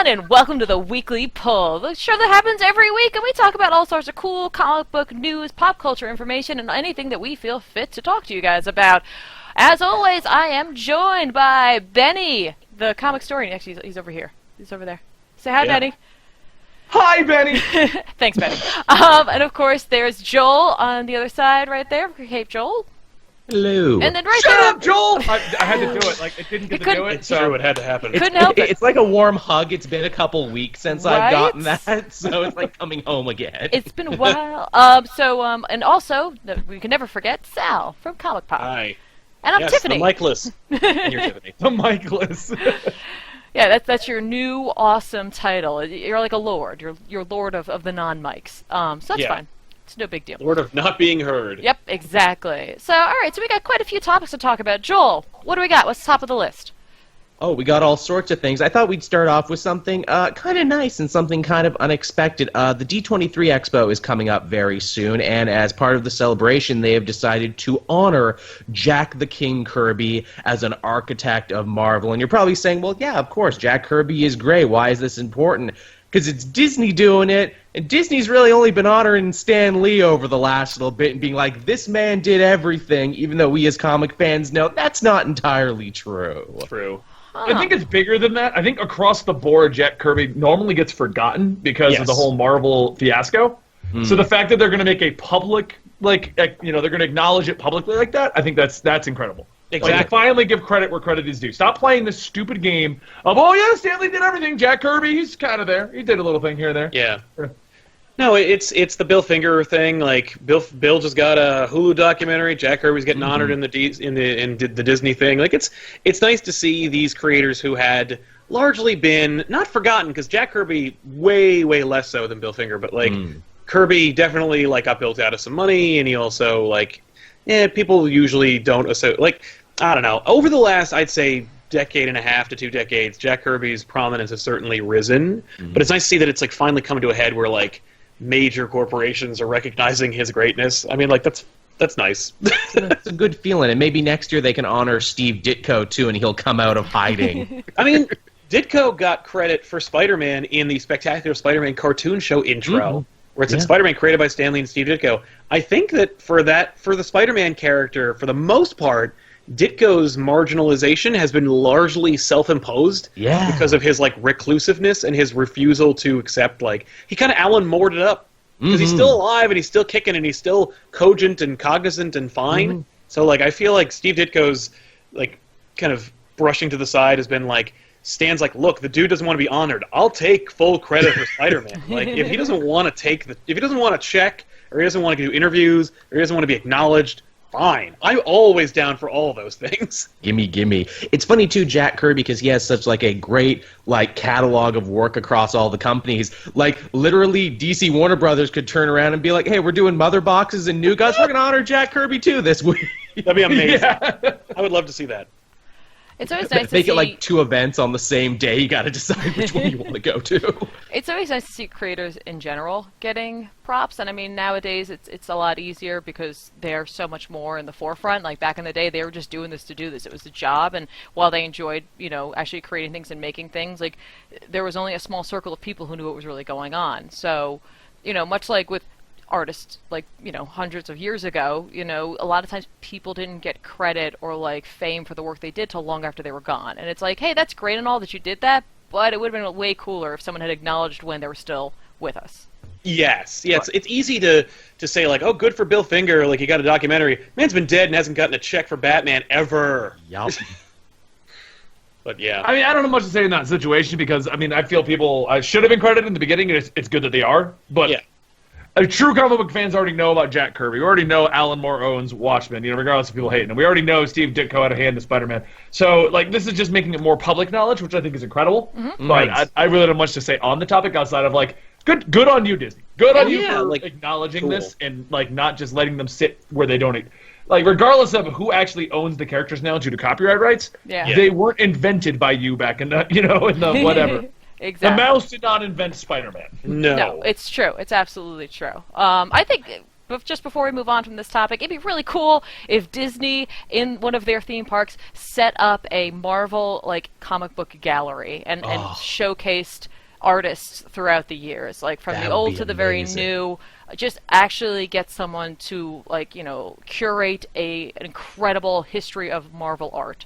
and welcome to the Weekly Pull, the show that happens every week, and we talk about all sorts of cool comic book news, pop culture information, and anything that we feel fit to talk to you guys about. As always, I am joined by Benny, the Comicstorian. Actually, he's over here. He's over there. Say hi, Benny. Hi, Benny! Thanks, Benny. And of course, there's Joel on the other side right there. Hey, Joel. Hello. And then right Shut there... up, Joel! I had to do it. Like, it didn't get to do it, so it had to happen. Couldn't help it. It's like a warm hug. It's been a couple weeks since Right? I've gotten that, so it's like coming home again. It's been a while. And also, we can never forget Sal from Comic Pop. Hi. And I'm Yes, Tiffany. the Micheless. And you're Tiffany. The Micheless. Yeah, that's your new awesome title. You're like a lord. You're lord of the non-mics. So that's fine. It's no big deal. Lord of not being heard. Yep, exactly. So, all right, so we got quite a few topics to talk about. Joel, what do we got? What's top of the list? Oh, we got all sorts of things. I thought we'd start off with something kind of nice and something kind of unexpected. The D23 Expo is coming up very soon, and as part of the celebration, they have decided to honor Jack the King Kirby as an architect of Marvel. And you're probably saying, well, yeah, of course, Jack Kirby is great. Why is this important? Because it's Disney doing it, and Disney's really only been honoring Stan Lee over the last little bit and being like, this man did everything, even though we as comic fans know that's not entirely true. True. I think it's bigger than that. I think across the board, Jack Kirby normally gets forgotten because of the whole Marvel fiasco. So the fact that they're going to make a public, they're going to acknowledge it publicly like that, I think that's incredible. Exactly. Like, finally give credit where credit is due. Stop playing this stupid game of, oh yeah, Stan Lee did everything. Jack Kirby, he's kind of there. He did a little thing here and there. Yeah. No, it's the Bill Finger thing. Like Bill just got a Hulu documentary. Jack Kirby's getting honored in the Disney thing. Like it's nice to see these creators who had largely been not forgotten, because Jack Kirby way less so than Bill Finger, but like Kirby definitely like got built out of some money, and he also people usually don't associate, like, I don't know. Over the last, I'd say, decade and a half to 2 decades, Jack Kirby's prominence has certainly risen. But it's nice to see that it's like finally coming to a head where like major corporations are recognizing his greatness. I mean, like that's nice. It's a good feeling, and maybe next year they can honor Steve Ditko too, and he'll come out of hiding. I mean, Ditko got credit for Spider-Man in the Spectacular Spider-Man cartoon show intro. Where it said Spider-Man created by Stan Lee and Steve Ditko. I think that for the Spider-Man character, for the most part, Ditko's marginalization has been largely self-imposed because of his like reclusiveness and his refusal to accept, like, he kind of Alan Moore'd it up. Because he's still alive and he's still kicking and he's still cogent and cognizant and fine. So like I feel like Steve Ditko's like kind of brushing to the side has been like, Stan's like, look, the dude doesn't want to be honored. I'll take full credit for Spider-Man. Like, if he doesn't want to if he doesn't want to check, or he doesn't want to do interviews, or he doesn't want to be acknowledged, fine. I'm always down for all those things. Gimme. It's funny too, Jack Kirby, because he has such like a great like catalog of work across all the companies. Like literally, DC Warner Brothers could turn around and be like, "Hey, we're doing Mother Boxes and New Gods. We're gonna honor Jack Kirby too this week." That'd be amazing. I would love to see that. It's always nice to make see... it like 2 events on the same day. You got to decide which one you want to go to. It's always nice to see creators in general getting props, and I mean nowadays it's a lot easier because they're so much more in the forefront. Like back in the day, they were just doing this to do this. It was a job, and while they enjoyed, actually creating things and making things, like there was only a small circle of people who knew what was really going on. So, much like with artists like hundreds of years ago, a lot of times people didn't get credit or like fame for the work they did till long after they were gone, and it's like, hey, that's great and all that you did that, but it would have been way cooler if someone had acknowledged when they were still with us. Yes, it's easy to say like, oh, good for Bill Finger, like he got a documentary. Man's been dead and hasn't gotten a check for Batman ever. Yup. But yeah, I mean, I don't know much to say in that situation because I mean, I feel people should have been credited in the beginning, and it's good that they are, but yeah. True comic book fans already know about Jack Kirby. We already know Alan Moore owns Watchmen, regardless of people hating him. We already know Steve Ditko had a hand in Spider-Man. So, like, this is just making it more public knowledge, which I think is incredible. But I really don't have much to say on the topic outside of, like, good on you, Disney. Good on you for acknowledging this and, like, not just letting them sit where they don't... Like, regardless of who actually owns the characters now due to copyright rights, they weren't invented by you back in the, in the whatever. Exactly. The mouse did not invent Spider-Man. No, it's true. It's absolutely true. I think just before we move on from this topic, it'd be really cool if Disney, in one of their theme parks, set up a Marvel like comic book gallery and showcased artists throughout the years, like from That the would old be to the very amazing. new. Just actually get someone to, like, curate an incredible history of Marvel art.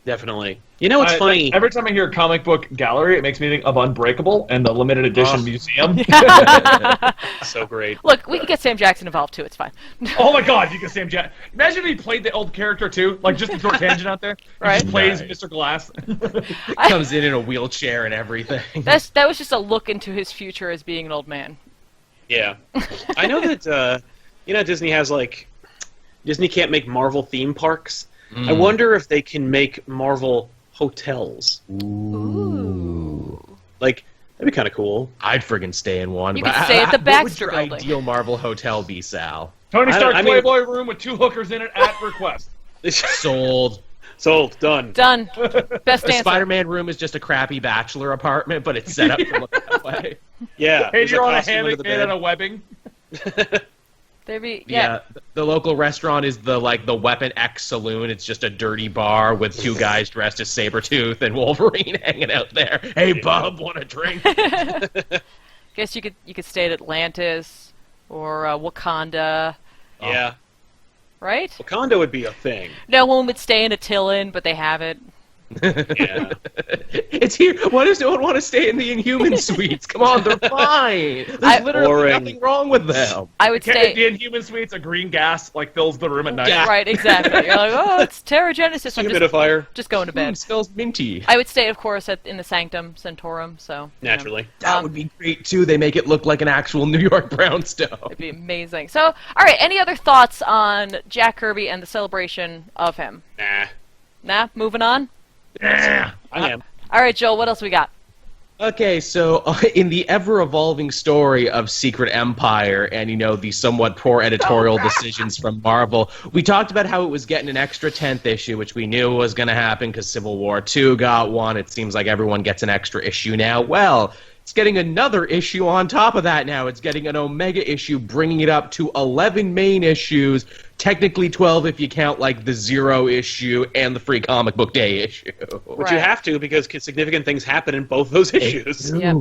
Definitely. You know what's funny? Every time I hear comic book gallery, it makes me think of Unbreakable and the limited edition museum. So great. Look, we can get Sam Jackson involved too. It's fine. Oh my God, you can Sam Jack. Imagine if he played the old character too, like just a short tangent out there. He Right. just plays Right. Mr. Glass. Comes in a wheelchair and everything. That was just a look into his future as being an old man. Yeah. I know that, Disney has, Disney can't make Marvel theme parks. I wonder if they can make Marvel hotels. Ooh. That'd be kind of cool. I'd friggin' stay in one. You could stay at the What would Baxter your Building. ideal Marvel hotel be, Sal? Tony Stark I mean- Playboy room with 2 hookers in it at request. Sold. Sold. Done. Done. Best The answer. Spider-Man room is just a crappy bachelor apartment, but it's set up to look that way. Yeah. Hey, there's you're on a costume under hammock the made bed. out of webbing. There'd be, yeah. The local restaurant is the Weapon X saloon. It's just a dirty bar with 2 guys dressed as Sabretooth and Wolverine hanging out there. Hey, Bub, want a drink? Guess you could stay at Atlantis or Wakanda, Yeah. right? Wakanda would be a thing. No one would stay in Attilan, but they have it. Yeah. It's here. Why does no one want to stay in the Inhuman suites? Come on, they're fine. There's literally Boring. nothing wrong with them. I would The stay. Inhuman suites, a green gas fills the room at night. Yeah. Right, exactly. You're like, oh, it's Terragenesis. I'm Humidifier. just going to bed. Smells minty. I would stay, of course, in the Sanctum Sanctorum. So Naturally. That would be great too. They make it look like an actual New York brownstone. it'd be amazing. So, all right. Any other thoughts on Jack Kirby and the celebration of him? Nah. Nah. Moving on. Yeah. I am. All right, Joel. What else we got? Okay, so in the ever-evolving story of Secret Empire and, the somewhat poor editorial decisions from Marvel, we talked about how it was getting an extra 10th issue, which we knew was going to happen because Civil War II got one. It seems like everyone gets an extra issue now. Well, it's getting another issue on top of that now. It's getting an Omega issue, bringing it up to 11 main issues, technically 12 if you count, the Zero issue and the Free Comic Book Day issue. Which you have to because significant things happen in both those issues. Yep.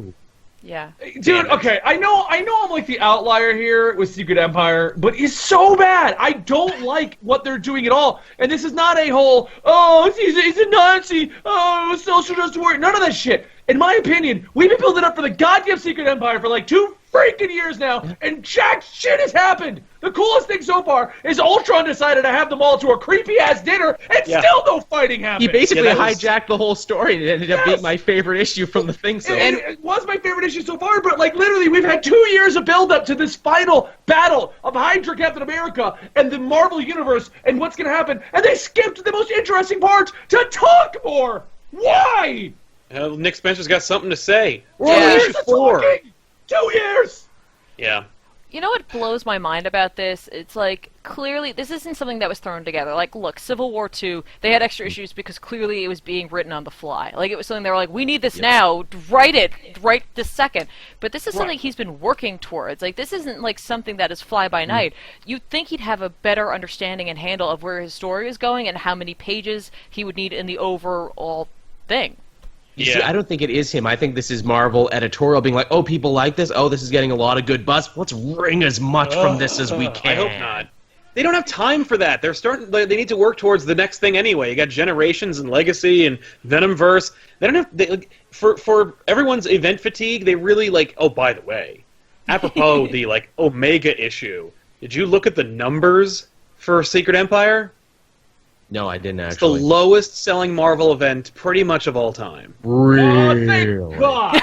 Yeah. Dude, okay, I know I'm like the outlier here with Secret Empire, but it's so bad. I don't like what they're doing at all. And this is not a whole, he's a Nazi, social justice warrior, none of that shit. In my opinion, we've been building up for the goddamn Secret Empire for 2 freaking years now, and jack shit has happened. The coolest thing so far is Ultron decided to have them all to a creepy-ass dinner, and still no fighting happened. He basically that was- hijacked the whole story, and it ended up being Yes. my favorite issue from the thing. So And it was my favorite issue so far, but literally we've had 2 years of build-up to this final battle of Hydra Captain America and the Marvel Universe and what's going to happen, and they skipped the most interesting part to talk more! Why? Nick Spencer's got something to say. We're Yeah. on Years issue of 4. talking! 2 years! Yeah. You know what blows my mind about this? It's clearly, this isn't something that was thrown together. Look, Civil War II, they had extra issues because clearly it was being written on the fly. It was something they were like, we need this now, write it, right this second. But this is something he's been working towards. This isn't something that is fly by night. You'd think he'd have a better understanding and handle of where his story is going and how many pages he would need in the overall thing. You see, I don't think it is him. I think this is Marvel editorial being like, oh, people like this. Oh, this is getting a lot of good buzz. Let's wring as much from this as we can. I hope not. They don't have time for that. They need to work towards the next thing anyway. You got Generations and Legacy and Venomverse. They don't have for everyone's event fatigue. They really oh, by the way, apropos the Omega issue. Did you look at the numbers for Secret Empire? No, I didn't It's the actually. lowest selling Marvel event pretty much of all time. Oh, thank God!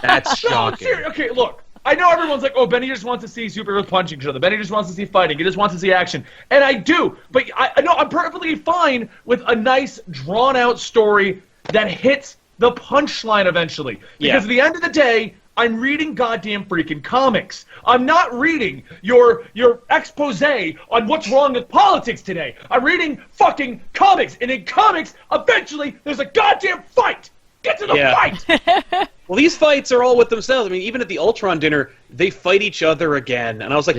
That's No, shocking. seriously. Okay, look. I know everyone's like, oh, Benny just wants to see superheroes punching each other. Benny just wants to see fighting. He just wants to see action. And I do. But I know I'm perfectly fine with a nice, drawn-out story that hits the punchline eventually. Because at the end of the day, I'm reading goddamn freaking comics. I'm not reading your expose on what's wrong with politics today. I'm reading fucking comics. And in comics, eventually, there's a goddamn fight. Get to the fight! Well, these fights are all with themselves. I mean, even at the Ultron dinner, they fight each other again. And I was like,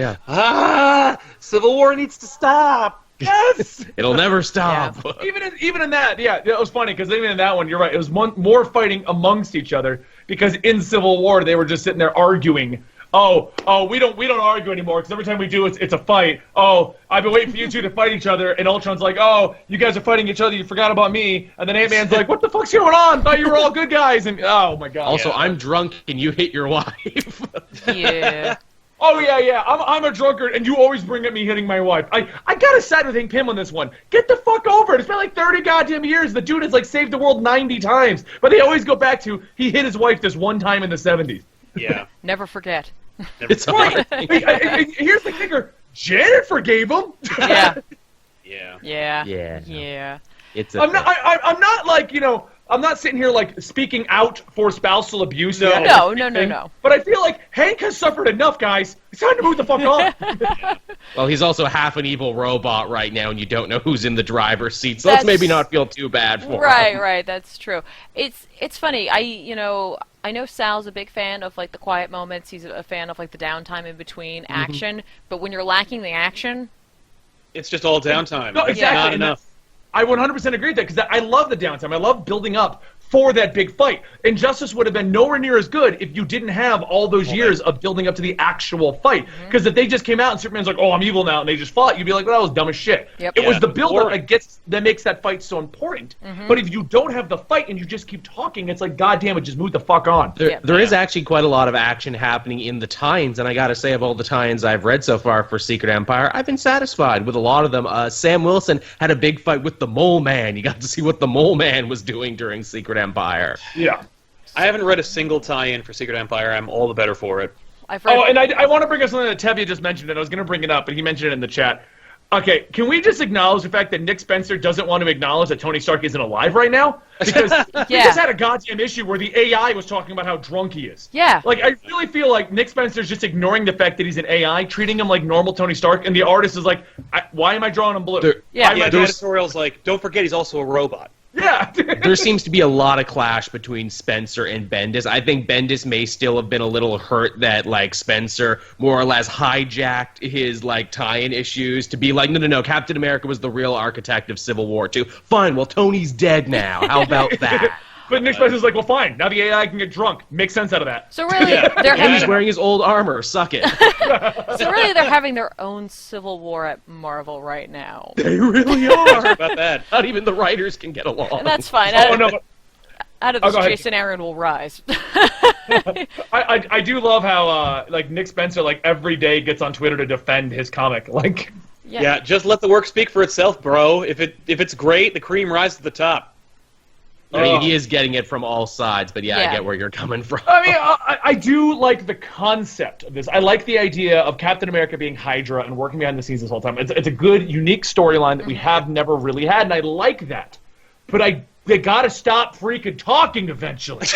Civil War needs to stop. Yes! It'll never stop. Even in that, yeah, it was funny because even in that one, you're right. It was more fighting amongst each other because in Civil War they were just sitting there arguing. Oh, we don't argue anymore because every time we do, it's a fight. Oh, I've been waiting for you two to fight each other, and Ultron's like, oh, you guys are fighting each other. You forgot about me, and then Ant-Man's like, what the fuck's going on? Thought you were all good guys, and oh my god. Also, I'm drunk and you hit your wife. Yeah. Oh yeah. I'm a drunkard, and you always bring up me hitting my wife. I gotta side with Hank Pym on this one. Get the fuck over it. It's been like 30 goddamn years. The dude has like saved the world 90 times, but they always go back to he hit his wife this one time in the 70s. Yeah. Never forget. It's hard. Here's the kicker: Janet forgave him. Yeah. Yeah. Yeah. It's I'm not like I'm not sitting here like speaking out for spousal abuse. No. But I feel like Hank has suffered enough, guys. It's time to move the fuck on. Well, he's also half an evil robot right now, and you don't know who's in the driver's seat, so let's maybe not feel too bad for him. Right, that's true. It's funny. I know Sal's a big fan of like the quiet moments. He's a fan of like the downtime in between action. But when you're lacking the action, it's just all downtime. No, exactly. Not enough. I 100% agree with that because I love the downtime. I love building up for that big fight. Injustice would have been nowhere near as good if you didn't have all those years of building up to the actual fight. Because if they just came out and Superman's like, oh, I'm evil now, and they just fought, you'd be like, well, that was dumb as shit. Yep. It was the build-up that makes that fight so important. But if you don't have the fight and you just keep talking, it's like, God damn it, just move the fuck on. There is actually quite a lot of action happening in the tie-ins, and I gotta say, of all the tie-ins I've read so far for Secret Empire, I've been satisfied with a lot of them. Sam Wilson had a big fight with the Mole Man. You got to see what the Mole Man was doing during Secret Empire. Yeah. I haven't read a single tie-in for Secret Empire. I'm all the better for it. And I want to bring up something that Tevye just mentioned, and I was going to bring it up, but he mentioned it in the chat. Okay, can we just acknowledge the fact that Nick Spencer doesn't want to acknowledge that Tony Stark isn't alive right now? Because we just had a goddamn issue where the AI was talking about how drunk he is. Yeah. Like, I really feel like Nick Spencer's just ignoring the fact that he's an AI, treating him like normal Tony Stark, and the artist is like, why am I drawing him blue? The editorial's like, don't forget he's also a robot. Yeah. There seems to be a lot of clash between Spencer and Bendis. I think Bendis may still have been a little hurt that, like, Spencer more or less hijacked his, like, tie-in issues to be like, no, Captain America was the real architect of Civil War 2. Fine, well, Tony's dead now. How about that? But Nick Spencer's like, well, fine. Now the AI can get drunk. Makes sense out of that. So really, he's wearing his old armor. Suck it. So really, they're having their own Civil War at Marvel right now. They really are. About that. Not even the writers can get along. And that's fine. Out of this, Jason Aaron will rise. I do love how like Nick Spencer like every day gets on Twitter to defend his comic. Like, yeah, just let the work speak for itself, bro. If it's great, the cream rises to the top. I mean, he is getting it from all sides, but I get where you're coming from. I mean, I do like the concept of this. I like the idea of Captain America being Hydra and working behind the scenes this whole time. It's a good, unique storyline that we have never really had, and I like that. But they gotta stop freaking talking eventually.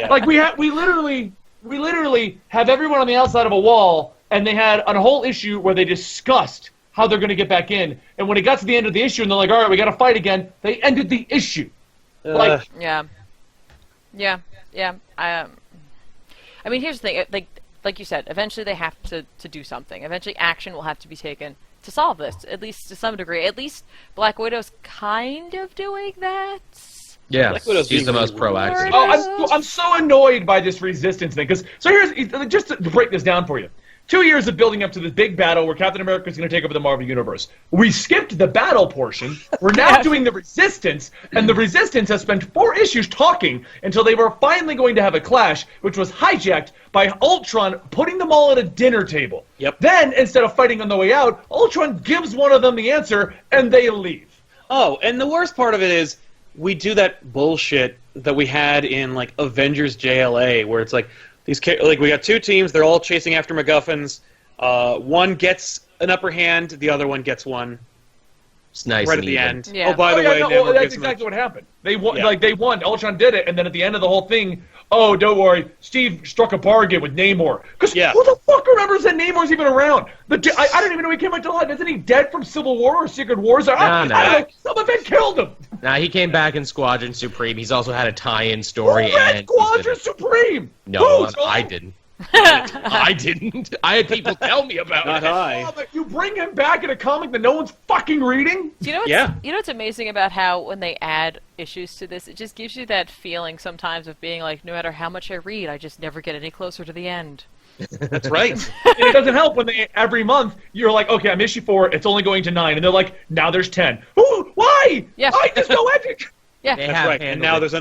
Like we literally have everyone on the outside of a wall, and they had a whole issue where they discussed how they're going to get back in. And when it got to the end of the issue and they're like, all right, we got to fight again, they ended the issue. Yeah. I mean, here's the thing. Like you said, eventually they have to do something. Eventually action will have to be taken to solve this, at least to some degree. At least Black Widow's kind of doing that. Yeah, she's the most proactive. I'm so annoyed by this resistance thing. So here's, just to break this down for you. 2 years of building up to this big battle where Captain America is going to take over the Marvel Universe. We skipped the battle portion. We're now doing the Resistance, and the Resistance has spent 4 issues talking until they were finally going to have a clash, which was hijacked by Ultron putting them all at a dinner table. Yep. Then, instead of fighting on the way out, Ultron gives one of them the answer, and they leave. Oh, and the worst part of it is we do that bullshit that we had in, like, Avengers JLA, where it's like, we got 2 teams. They're all chasing after MacGuffins. One gets an upper hand. The other one gets one. It's nice right and at the even. end. Yeah. Oh, by the way, that's exactly what happened. They won. They won. Ultron did it, and then at the end of the whole thing, oh, don't worry, Steve struck a bargain with Namor. Because who the fuck remembers that Namor's even around? I don't even know he came back to life. Isn't he dead from Civil War or Secret Wars? I don't know. Some event killed him. Nah, he came back in Squadron Supreme. He's also had a tie-in story. Who read Squadron Supreme? No, I didn't. I didn't. I had people tell me about Not it. I. Oh, but you bring him back in a comic that no one's fucking reading? Do you know what's, Yeah. you know what's amazing about how when they add issues to this, it just gives you that feeling sometimes of being like, no matter how much I read, I just never get any closer to the end. That's right. And it doesn't help when they every month you're like, okay, I'm issue 4, it's only going to 9, and they're like, now there's 10. Ooh, why? Yeah. Why? There's no ending. Yeah, They That's have right. And handled now it there's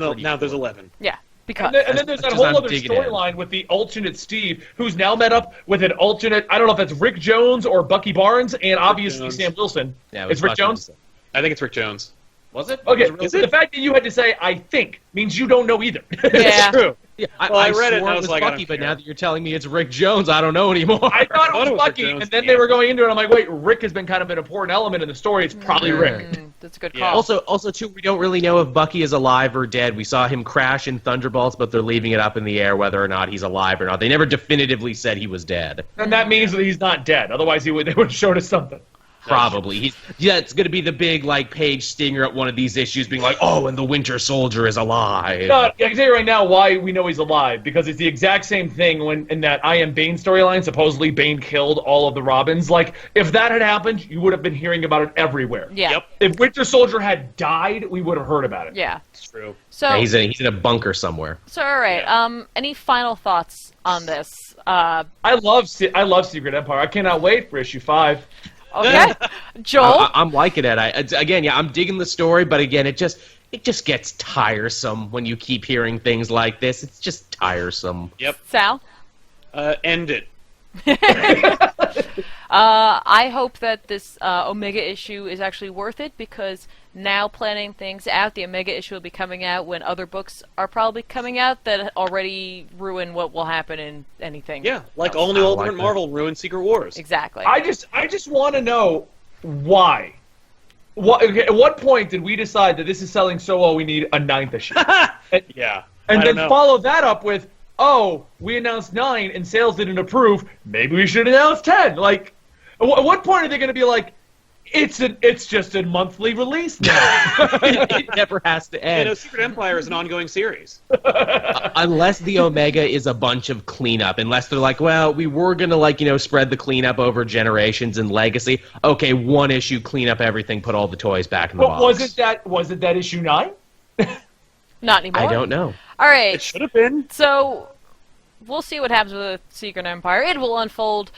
pretty 11. yeah, because And then there's that Just whole I'm other digging in. storyline with the alternate Steve, who's now met up with an alternate, I don't know if that's Rick Jones or Bucky Barnes, and obviously Jones. Sam Wilson. Yeah, it was it's Rick Bucky Jones? Wilson. I think it's Rick Jones. Was it? Okay, Was the fact that you had to say "I think" means you don't know either. Yeah. It's true. Yeah, Well, I read it and swore I was like, I Bucky, don't but care. now that you're telling me it's Rick Jones, I don't know anymore. I thought it was Rick Bucky, Jones, and then yeah. they were going into it. I'm like, wait, Rick has been kind of an important element in the story. It's probably Rick. that's a good Yeah. call. Also, too, we don't really know if Bucky is alive or dead. We saw him crash in Thunderbolts, but they're leaving it up in the air whether or not he's alive or not. They never definitively said he was dead. And that means that he's not dead. Otherwise, they would have showed us something. Probably. It's going to be the big, page stinger at one of these issues being like, oh, and the Winter Soldier is alive. No, I can tell you right now why we know he's alive, because it's the exact same thing when in that I Am Bane storyline, supposedly Bane killed all of the Robins. Like, if that had happened, you would have been hearing about it everywhere. Yeah. Yep. If Winter Soldier had died, we would have heard about it. Yeah. It's true. So, Yeah, he's in a bunker somewhere. so all right. Yeah. Any final thoughts on this? I love Secret Empire. I cannot wait for issue 5. Okay, Joel. I'm liking it. I'm digging the story, but again, it just gets tiresome when you keep hearing things like this. It's just tiresome. Yep. Sal. End it. I hope that this Omega issue is actually worth it, because now planning things out, the Omega issue will be coming out when other books are probably coming out that already ruin what will happen in anything. Yeah, like else. all new I Ultimate like that. Marvel ruined Secret Wars. Exactly. I just want to know why. Okay, at what point did we decide that this is selling so well we need a 9th issue? Yeah. And I then don't know. follow that up with, oh, we announced 9 and sales didn't approve. Maybe we should announce 10. Like, at what point are they going to be like, it's just a monthly release now? It never has to You end. know, Secret Empire is an ongoing series. Unless the Omega is a bunch of cleanup, unless they're like, well, we were gonna spread the cleanup over generations and legacy. Okay, one issue, clean up everything, put all the toys back in the But box. was it that issue 9? Not anymore. I don't know. All right. It should have been. So we'll see what happens with Secret Empire. It will unfold,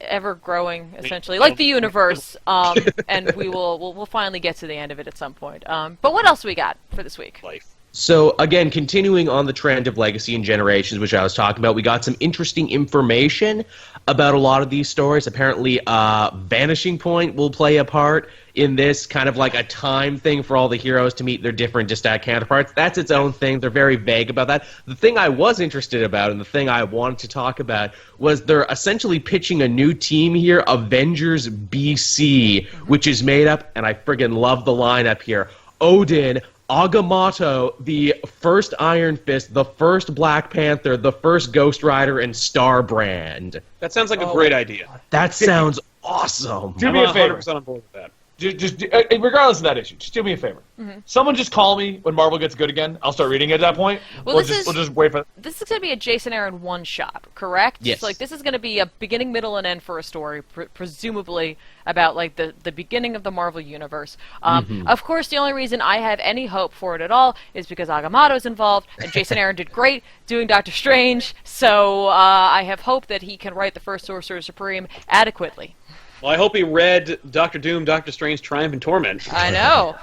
ever growing, essentially, like the universe. And we'll finally get to the end of it at some point. But what else we got for this week? Life. So, again, continuing on the trend of legacy and generations, which I was talking about, we got some interesting information about a lot of these stories. Apparently, Vanishing Point will play a part in this, kind of like a time thing for all the heroes to meet their different Distat counterparts. That's its own thing. They're very vague about that. The thing I was interested about, and the thing I wanted to talk about, was they're essentially pitching a new team here, Avengers BC, which is made up, and I friggin' love the lineup here, Odin, Agamotto, the first Iron Fist, the first Black Panther, the first Ghost Rider, and Starbrand. That sounds like a great idea. That sounds awesome. Do I'm me a favor. 100% on board with that. Just regardless of that issue, just do me a favor. Someone just call me when Marvel gets good again. I'll start reading it at that point. Well, we'll this is- just wait for. This is going to be a Jason Aaron one-shot, correct? Yes. So, like, this is going to be a beginning, middle, and end for a story, presumably about, like, the beginning of the Marvel Universe. Of course, the only reason I have any hope for it at all is because Agamotto's involved, and Jason Aaron did great doing Doctor Strange, so I have hope that he can write the first Sorcerer Supreme adequately. Well, I hope he read Doctor Doom, Doctor Strange, Triumph, and Torment. I know.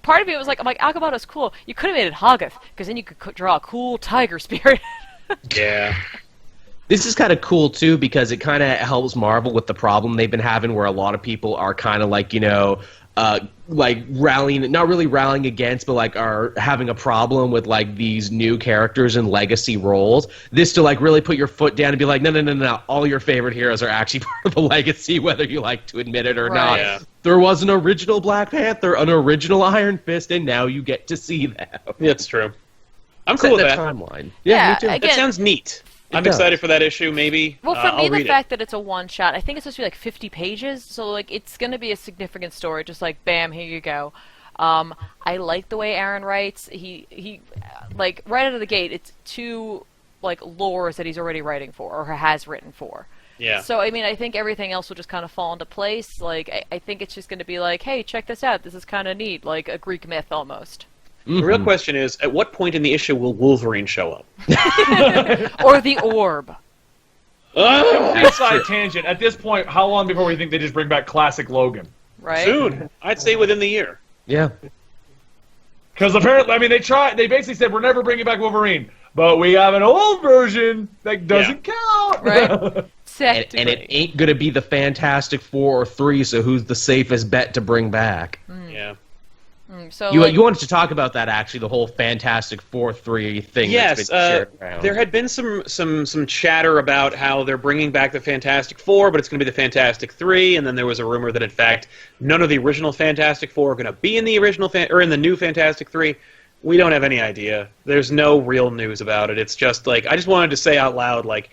Part of me was like, I'm like, Agamotto's cool. You could have made it Hoggoth, because then you could draw a cool tiger spirit. Yeah. This is kind of cool, too, because it kind of helps Marvel with the problem they've been having where a lot of people are kind of like, like rallying, not really rallying against, but like are having a problem with like these new characters and legacy roles. This to like really put your foot down and be like, no, all your favorite heroes are actually part of the legacy, whether you like to admit it or Right. not. Yeah. There was an original Black Panther, an original Iron Fist, and now you get to see that. That's true. I'm cool with the that. timeline. Yeah, me too. again- That sounds neat. I'm does. excited for that issue, maybe. Well, for me, I'll the read fact that it's a one-shot, I think it's supposed to be like 50 pages, so like it's going to be a significant story, just like, bam, here you go. I like the way Aaron writes. He like, right out of the gate, it's two like lores that he's already writing for or has written for. Yeah. So, I mean, I think everything else will just kind of fall into place. Like, I think it's just going to be like, hey, check this out. This is kind of neat. Like a Greek myth, almost. The real question is, at what point in the issue will Wolverine show up? Or the orb. Side tangent. At this point, how long before we think they just bring back classic Logan? Right? Soon. I'd say within the year. Yeah. Because apparently, I mean, they basically said, we're never bringing back Wolverine, but we have an old version that doesn't count. Right. And it ain't going to be the Fantastic Four or 3, so who's the safest bet to bring back? Yeah. So you wanted to talk about that, actually, the whole Fantastic Four 3 thing. Yes, that's been shared around. there had been some chatter about how they're bringing back the Fantastic Four, but it's going to be the Fantastic 3, and then there was a rumor that, in fact, none of the original Fantastic Four are going to be in the original or in the new Fantastic 3. We don't have any idea. There's no real news about it. It's just like, I just wanted to say out loud, like,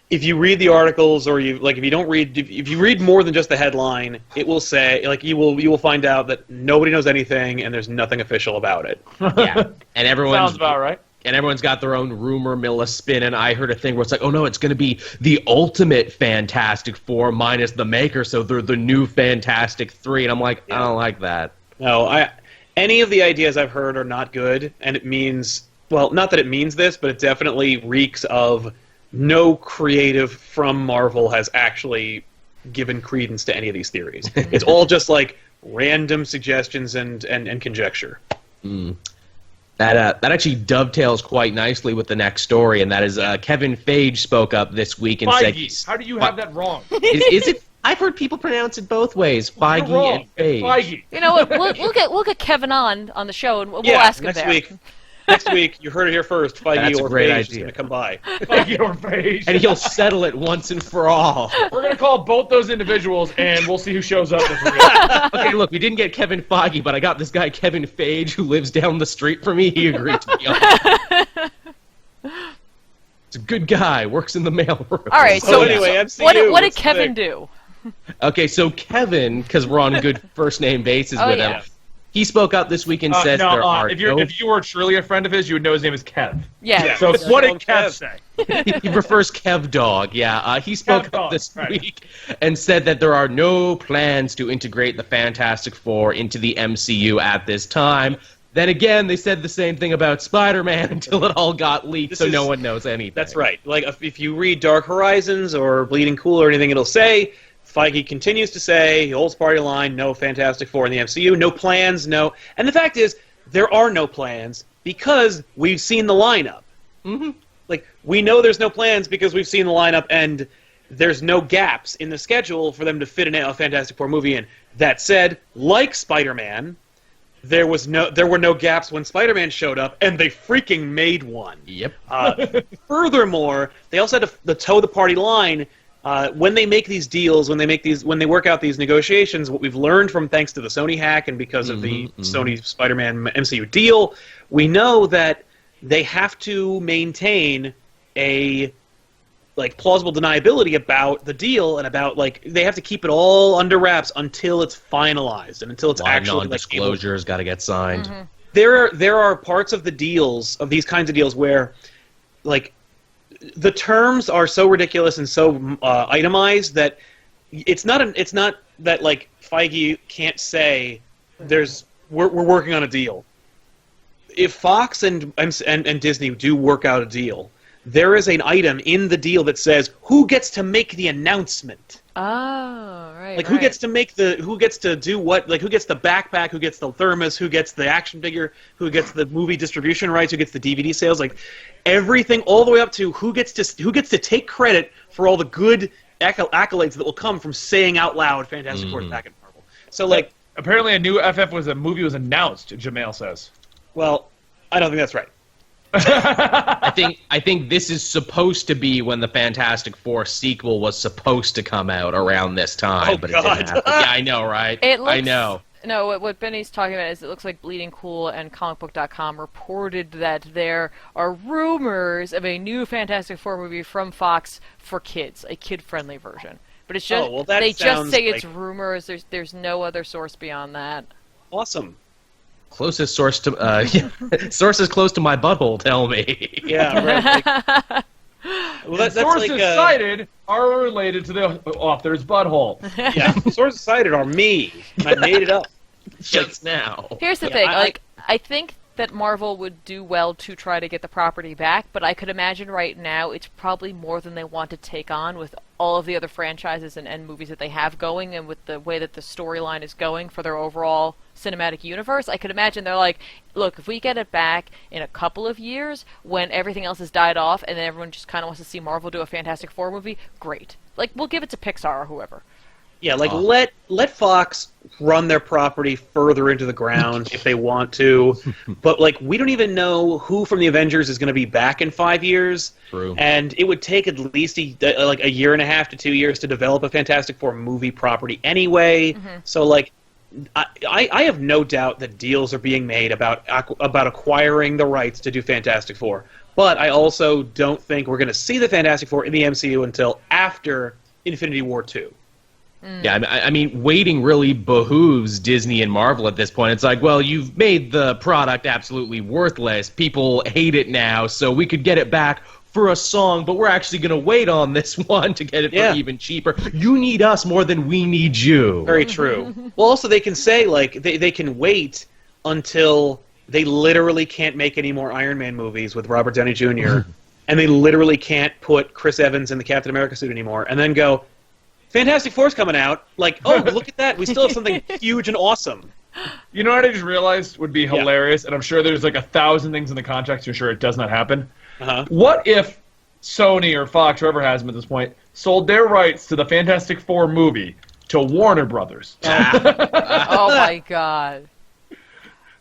if you read the articles, or if you read more than just the headline, it will say, like, you will find out that nobody knows anything and there's nothing official about it. Yeah, and Sounds about right. And everyone's got their own rumor mill of spin, and I heard a thing where it's like, oh no, it's going to be the ultimate Fantastic Four minus the Maker, so they're the new Fantastic 3, and I'm like, I don't like that. No, any of the ideas I've heard are not good, and it means, well, not that it means this, but it definitely reeks of no creative from Marvel has actually given credence to any of these theories. It's all just like random suggestions and conjecture. That actually dovetails quite nicely with the next story, and that is Kevin Feige spoke up this week and Feige. said... How do you have that wrong? Is it? I've heard people pronounce it both ways, Feige You're wrong. and Feige. Feige. You know what? We'll get Kevin on the show, and we'll ask him next there. week. Next week, you heard it here first. Feige That's a or great Feige is idea. going to come by. Feige or Feige. And he'll settle it once and for all. We're going to call both those individuals, and we'll see who shows up this week. Okay, look, we didn't get Kevin Feige, but I got this guy Kevin Feige who lives down the street from me. He agreed to be on. He's a good guy, works in the mailroom. All right, So anyway, MCU, what did what's Kevin the- do? Okay, so Kevin, because we're on good first-name basis with yeah. him, he spoke up this week and says there are if you were truly a friend of his, you would know his name is Kev. Yeah. So Yeah. what did Kev Kev. say? he prefers Kev Dog, yeah. He spoke Kev up Dog, this right. week and said that there are no plans to integrate the Fantastic Four into the MCU at this time. Then again, they said the same thing about Spider-Man until it all got leaked, so no one knows anything. That's right. Like, if you read Dark Horizons or Bleeding Cool or anything, it'll say, Feige continues to say, he holds party line, no Fantastic Four in the MCU, no plans, no... And the fact is, there are no plans because we've seen the lineup. Mm-hmm. Like, we know there's no plans because we've seen the lineup, and there's no gaps in the schedule for them to fit a Fantastic Four movie in. That said, like Spider-Man, there were no gaps when Spider-Man showed up, and they freaking made one. Yep. Furthermore, they also had to toe the party line. When they make these deals, when they work out these negotiations, what we've learned from thanks to the Sony hack and because of the Sony Spider-Man MCU deal, we know that they have to maintain a plausible deniability about the deal and about they have to keep it all under wraps until it's finalized and until it's actually non-disclosures got to get signed. Mm-hmm. There are parts of the deals of these kinds of deals where the terms are so ridiculous and so itemized that it's not that Feige can't say we're working on a deal. If Fox and Disney do work out a deal, there is an item in the deal that says who gets to make the announcement. Oh, right. Who gets to do what? Who gets the backpack? Who gets the thermos? Who gets the action figure? Who gets the movie distribution rights? Who gets the DVD sales? Everything, all the way up to who gets to take credit for all the good accolades that will come from saying out loud Fantastic Four is back in Marvel. So apparently a new FF movie was announced. Jamail says. Well, I don't think that's right. I think this is supposed to be when the Fantastic Four sequel was supposed to come out around this time, but it didn't happen. Yeah, I know, right? I know. No, what Benny's talking about is it looks like Bleeding Cool and comicbook.com reported that there are rumors of a new Fantastic Four movie from Fox for kids, a kid-friendly version. But it's just they just say it's rumors. There's no other source beyond that. Awesome. Closest source to sources close to my butthole tell me. Yeah, right. Well, that's sources like, cited are related to the author's butthole. Yeah, sources cited are me. I made it up. Just now. Here's the thing, I think that Marvel would do well to try to get the property back, but I could imagine right now it's probably more than they want to take on with all of the other franchises and movies that they have going, and with the way that the storyline is going for their overall cinematic universe. I could imagine they're like, look, if we get it back in a couple of years when everything else has died off and then everyone just kind of wants to see Marvel do a Fantastic Four movie, great. Like, we'll give it to Pixar or whoever. Yeah, like let Fox run their property further into the ground if they want to, but like we don't even know who from the Avengers is going to be back in 5 years. True. And it would take at least a year and a half to 2 years to develop a Fantastic Four movie property anyway. Mm-hmm. So like, I have no doubt that deals are being made about acquiring the rights to do Fantastic Four, but I also don't think we're going to see the Fantastic Four in the MCU until after Infinity War 2. Yeah, I mean, waiting really behooves Disney and Marvel at this point. It's like, well, you've made the product absolutely worthless. People hate it now, so we could get it back for a song, but we're actually going to wait on this one to get it for even cheaper. You need us more than we need you. Very true. Well, also, they can say, like, they can wait until they literally can't make any more Iron Man movies with Robert Downey Jr., and they literally can't put Chris Evans in the Captain America suit anymore, and then go, Fantastic Four's coming out. Like, oh, look at that. We still have something huge and awesome. You know what I just realized would be hilarious, and I'm sure there's like 1,000 things in the contract to ensure it does not happen. What if Sony or Fox, whoever has them at this point, sold their rights to the Fantastic Four movie to Warner Brothers? Oh my god.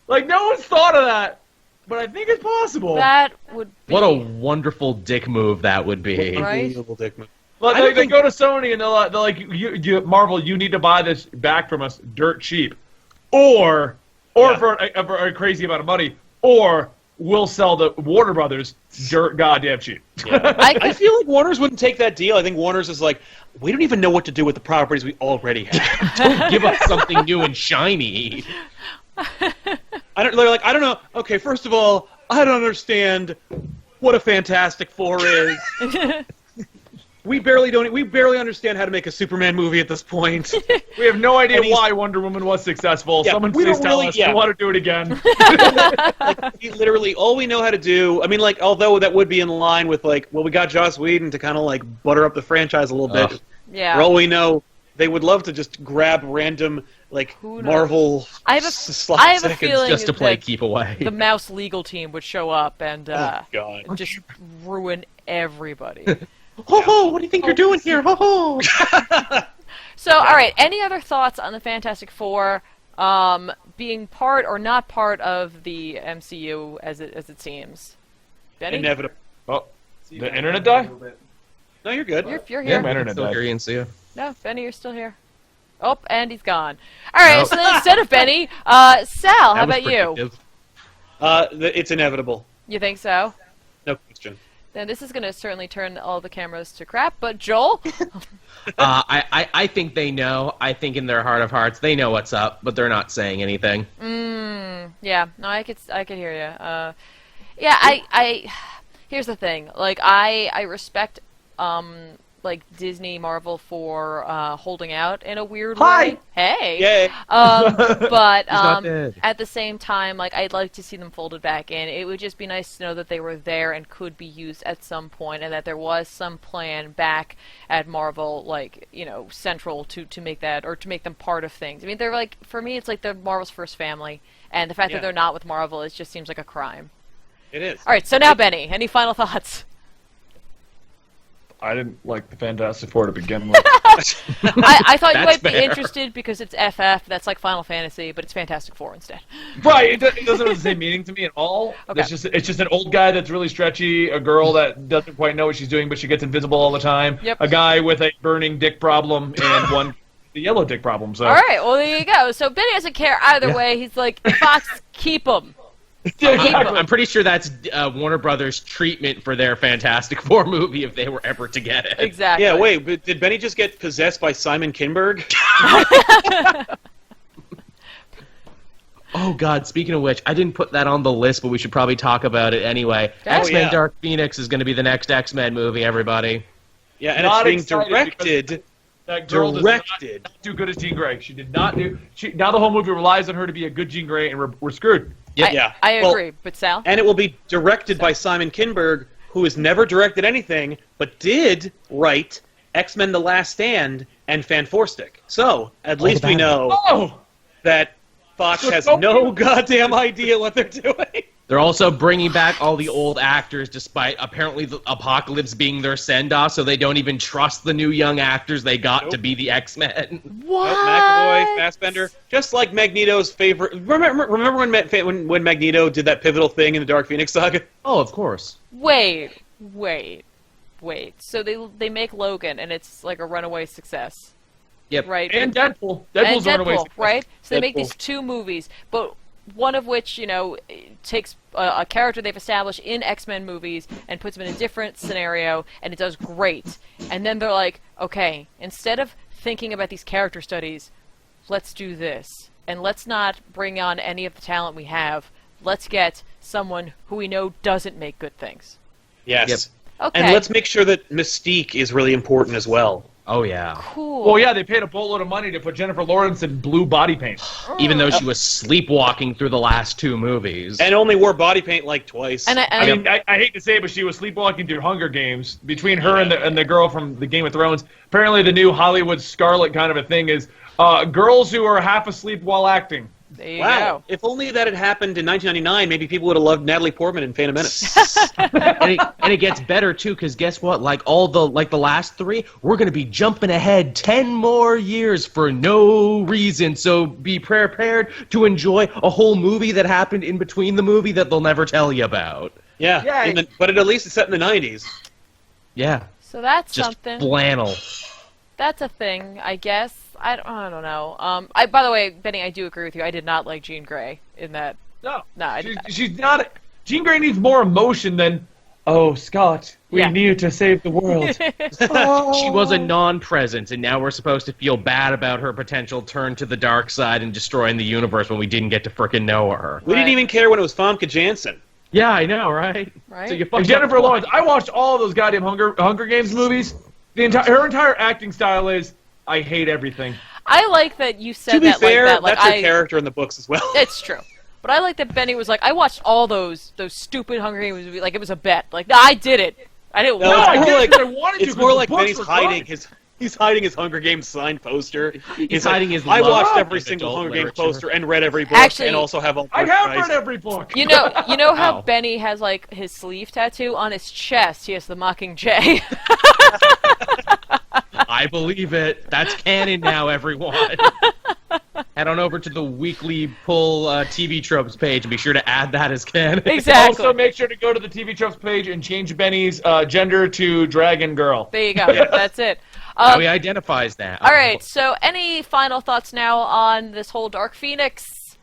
Like, no one's thought of that, but I think it's possible. That would be... What a wonderful dick move that would be. Right? Unbelievable dick move. Like, they go to Sony and they're like, you, Marvel, you need to buy this back from us dirt cheap, or for a crazy amount of money, or we'll sell the Warner Brothers dirt goddamn cheap. Yeah. I feel like Warner's wouldn't take that deal. I think Warner's is like, we don't even know what to do with the properties we already have. Don't give us something new and shiny. They're like, I don't know. Okay, first of all, I don't understand what a Fantastic Four is. We barely understand how to make a Superman movie at this point. We have no idea why Wonder Woman was successful. Yeah, Someone please tell us. We want to do it again. Literally, all we know how to do. I mean, like, although that would be in line with like, well, we got Joss Whedon to kind of like butter up the franchise a little bit. Yeah. For all we know, they would love to just grab random like Marvel. I have a feeling just to play keep away. The Mouse legal team would show up and just ruin everybody. Ho ho! What do you think you're doing here? Ho ho! So, all right. Any other thoughts on the Fantastic Four being part or not part of the MCU as it seems? Benny? Inevitable. Oh, the internet died? No, you're good. You're here. Yeah, my internet Still died. hear you and see you. No, Benny, you're still here. Oh, and he's gone. All right. So then instead of Benny, Sal, how about you? It's inevitable. You think so? No question. Then this is going to certainly turn all the cameras to crap. But Joel? I think they know. I think in their heart of hearts they know what's up, but they're not saying anything. Yeah. No, I could hear you. Yeah. I here's the thing. Like I respect like Disney, Marvel for holding out in a weird way. Hey. Yay. But not dead. at the same time, like I'd like to see them folded back in. It would just be nice to know that they were there and could be used at some point, and that there was some plan back at Marvel, like, you know, central to make that, or to make them part of things. I mean, they're like, for me, it's like they're Marvel's first family, and the fact that they're not with Marvel, it just seems like a crime. It is. All right, so now Benny, any final thoughts? I didn't like the Fantastic Four to begin with. I thought you might be fair. interested because it's FF. That's like Final Fantasy, but it's Fantastic Four instead. Right, it doesn't have the same meaning to me at all. Okay. It's just an old guy that's really stretchy, a girl that doesn't quite know what she's doing, but she gets invisible all the time, a guy with a burning dick problem, and one the yellow dick problem. So. All right, well, there you go. So Benny doesn't care either way. He's like, Fox, keep them. I'm pretty sure that's Warner Brothers' treatment for their Fantastic Four movie if they were ever to get it. Exactly. Yeah, wait, but did Benny just get possessed by Simon Kinberg? Oh, God, speaking of which, I didn't put that on the list, but we should probably talk about it anyway. Oh, X-Men yeah. Dark Phoenix is going to be the next X-Men movie, everybody. Yeah, and Not it's being excited directed. That girl Directed. does not do good as Jean Grey. She did not do. Now the whole movie relies on her to be a good Jean Grey, and we're screwed. Yeah. I Well, agree, but Sal? And it will be directed by Simon Kinberg, who has never directed anything, but did write X-Men: The Last Stand and Fan Four Stick. So, at least we know Oh, that Fox has no goddamn idea what they're doing. They're also bringing back all the old actors, despite apparently the Apocalypse being their send-off, so they don't even trust the new young actors they got to be the X-Men. What? Nope, McAvoy, Fassbender, just like Magneto's favorite. Remember when Magneto did that pivotal thing in the Dark Phoenix saga? Oh, of course. Wait. So they make Logan, and it's like a runaway success. Yep. Right? and Deadpool. And Deadpool's a runaway Deadpool, success. right? So they make Deadpool. these two movies, but one of which, takes a character they've established in X-Men movies and puts them in a different scenario, and it does great. And then they're like, okay, instead of thinking about these character studies, let's do this. And let's not bring on any of the talent we have. Let's get someone who we know doesn't make good things. Yes. Yep. Okay. And let's make sure that Mystique is really important as well. Oh, yeah. Cool. Well, yeah, they paid a boatload of money to put Jennifer Lawrence in blue body paint. Even though she was sleepwalking through the last two movies. And only wore body paint like twice. I mean, I hate to say it, but she was sleepwalking through Hunger Games between her and the girl from the Game of Thrones. Apparently, the new Hollywood Scarlet kind of a thing is girls who are half asleep while acting. There you wow. go. If only that had happened in 1999, maybe people would have loved Natalie Portman in Phantom Menace. and it gets better too, because guess what? Like the last three, we're gonna be jumping ahead 10 more years for no reason. So be prepared to enjoy a whole movie that happened in between the movie that they'll never tell you about. Yeah. But at least it's set in the 90s. Yeah, So that's just something. flannel. That's a thing, I guess. I don't know. By the way, Benny, I do agree with you. I did not like Jean Grey in that. No, No, she's not. Jean Grey needs more emotion than, oh, Scott, we Yeah. need to save the world. She was a non-presence, and now we're supposed to feel bad about her potential turn to the dark side and destroying the universe when we didn't get to frickin' know her. We didn't even care when it was Famke Janssen. Yeah, I know, right? Right. So you And fucked Jennifer up. Lawrence, I watched all of those goddamn Hunger Games movies. Her entire acting style is, I hate everything. I like that you said To be that fair, like that. Like that's her character in the books as well. It's true. But I like that Benny was like, I watched all those stupid Hunger Games movies. Like it was a bet. Like, nah, I did it. I didn't No, want I it's did more it like, 'cause I wanted to, it's 'cause more the like books Benny's were hiding good. He's hiding his Hunger Games signed poster. He's like, hiding his I love watched of every single adult Hunger Games literature. poster and read every book, Actually, and also have all. I have merchandise. read every book. You know how Wow. Benny has like his sleeve tattoo on his chest. He has the Mockingjay. I believe it. That's canon now, everyone. Head on over to the Weekly Pull TV Tropes page and be sure to add that as canon. Exactly. Also, make sure to go to the TV Tropes page and change Benny's gender to Dragon Girl. There you go. That's it. How he identifies now. All right. So, any final thoughts now on this whole Dark Phoenix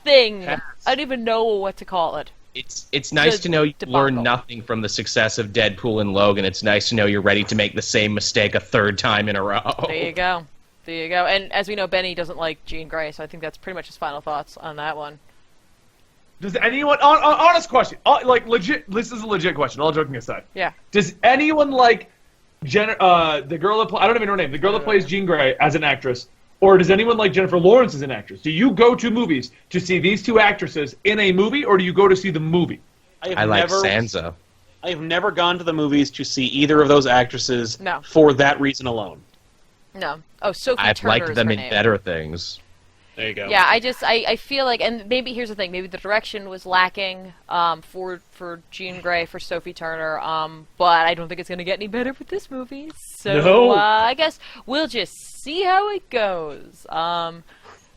thing? Pass. I don't even know what to call it. It's nice The to know you debacle. learn nothing from the success of Deadpool and Logan. It's nice to know you're ready to make the same mistake a third time in a row. There you go. There you go. And as we know, Benny doesn't like Jean Grey, so I think that's pretty much his final thoughts on that one. Does anyone, honest question, like legit, this is a legit question, all joking aside. Yeah. Does anyone like the girl that I don't even know her name, the girl that plays Jean Grey as an actress, or does anyone like Jennifer Lawrence as an actress? Do you go to movies to see these two actresses in a movie, or do you go to see the movie? I like Sansa. I have never gone to the movies to see either of those actresses No. for that reason alone. No. Oh, Sophie I've Turner liked is them her in name. better things. There you go. Yeah, I feel like, and maybe here's the thing, maybe the direction was lacking for Jean Grey, for Sophie Turner, but I don't think it's going to get any better with this movie. So No. I guess we'll just see how it goes. But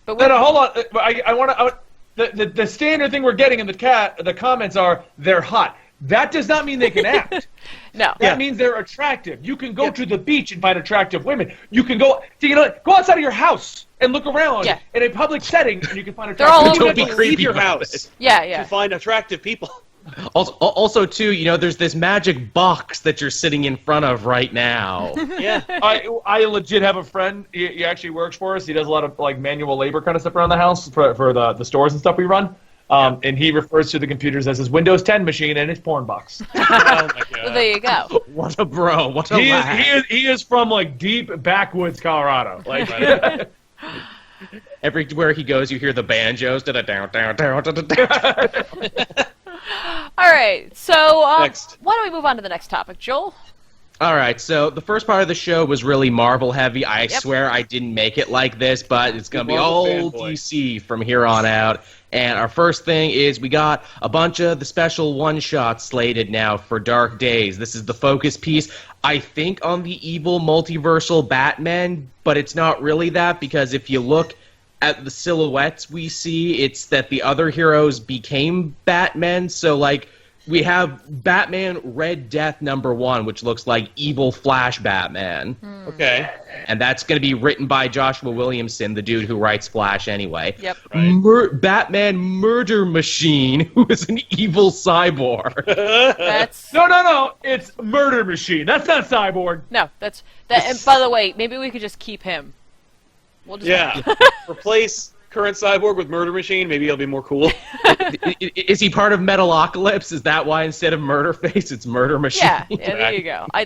No, hold on. I want to. The standard thing we're getting in the comments are they're hot. That does not mean they can act. no. That means they're attractive. You can go to the beach and find attractive women. You can go outside of your house and look around in a public setting, and you can find They're all attractive over women. the Don't place. leave your about house Yeah, to yeah. find attractive people. Also, too, there's this magic box that you're sitting in front of right now. Yeah. I legit have a friend. He actually works for us. He does a lot of like manual labor kind of stuff around the house for the stores and stuff we run. And he refers to the computers as his Windows 10 machine and his porn box. Oh my God. Well, there you go. What a bro! What a lad. He is from like deep backwoods Colorado. Like Everywhere he goes, you hear the banjos. All right, so Next. why don't we move on to the next topic, Joel? All right, so the first part of the show was really Marvel heavy. I swear I didn't make it like this, but it's going to be all DC from here on out. And our first thing is we got a bunch of the special one-shots slated now for Dark Days. This is the focus piece, I think, on the evil multiversal Batman, but it's not really that, because if you look at the silhouettes we see, it's that the other heroes became Batman. So, like, we have Batman Red Death #1, which looks like evil Flash Batman. Okay. And that's going to be written by Joshua Williamson, the dude who writes Flash anyway. Yep. Batman Murder Machine, who is an evil cyborg. That's no, it's Murder Machine. That's not Cyborg. no, that's that. And by the way, maybe we could just keep him. We'll just Replace current Cyborg with Murder Machine. Maybe it'll be more cool. Is he part of Metalocalypse? Is that why instead of Murder Face, it's Murder Machine? Yeah, there you go. I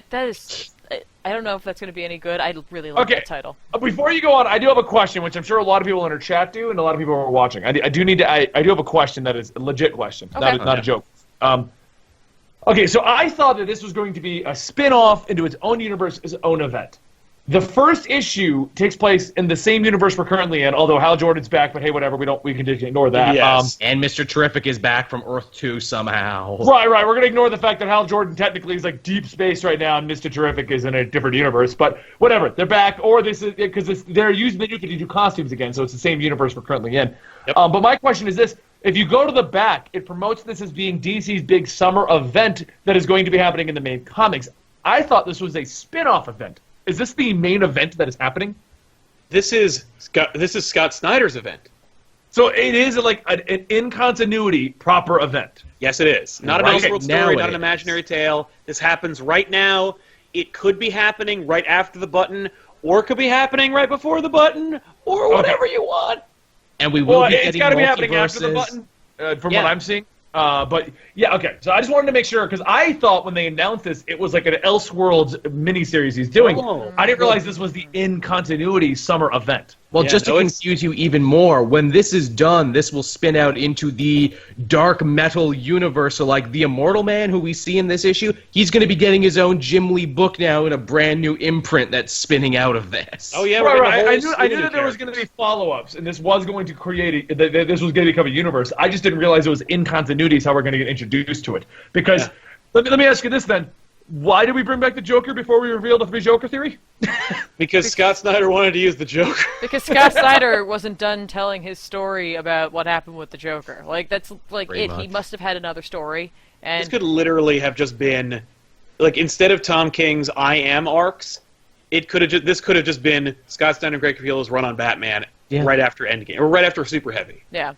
don't know if that's going to be any good. I really like that title. Before you go on, I do have a question, which I'm sure a lot of people in our chat do, and a lot of people are watching. I do have a question that is a legit question, not a joke. Okay, so I thought that this was going to be a spin-off into its own universe, its own event. The first issue takes place in the same universe we're currently in, although Hal Jordan's back, but hey, whatever, we can just ignore that. Yes. And Mr. Terrific is back from Earth 2 somehow. Right, we're going to ignore the fact that Hal Jordan technically is like deep space right now, and Mr. Terrific is in a different universe, but whatever, they're back, or this is, because they're using the new 52 costumes again, so it's the same universe we're currently in. Yep. But my question is this: if you go to the back, it promotes this as being DC's big summer event that is going to be happening in the main comics. I thought this was a spin-off event. Is this the main event that is happening? This is Scott Snyder's event. So it is like an in-continuity proper event. Yes, it is. Not an Right. Elseworld Now story, it not an is. imaginary tale. This happens right now. It could be happening right after the button, or it could be happening right before the button, or whatever you want. And we will be It's getting got to be happening after the multiverses. button, from what I'm seeing. But yeah, okay. So I just wanted to make sure, because I thought when they announced this, it was like an Elseworlds miniseries he's doing. Oh. I didn't realize this was the in-continuity summer event. Well, Yeah, just to no, it's- confuse you even more, when this is done, this will spin out into the dark metal universe. So, like, the Immortal Man, who we see in this issue, he's going to be getting his own Jim Lee book now in a brand new imprint that's spinning out of this. Oh yeah, Right, we're right. getting a I whole knew slew that of there was characters. going to be follow-ups, and this was going to create this was going to become a universe. I just didn't realize it was in continuity is how we're going to get introduced to it. Because let me ask you this then: why did we bring back the Joker before we revealed the three Joker theory? Because Scott Snyder wanted to use the Joker. Because Scott Snyder wasn't done telling his story about what happened with the Joker. Like, that's like Pretty it. He much. must have had another story. And This could literally have just been, like, instead of Tom King's I Am arcs, this could have just been Scott Snyder and Greg Capullo's run on Batman right after Endgame, or right after Super Heavy. yeah,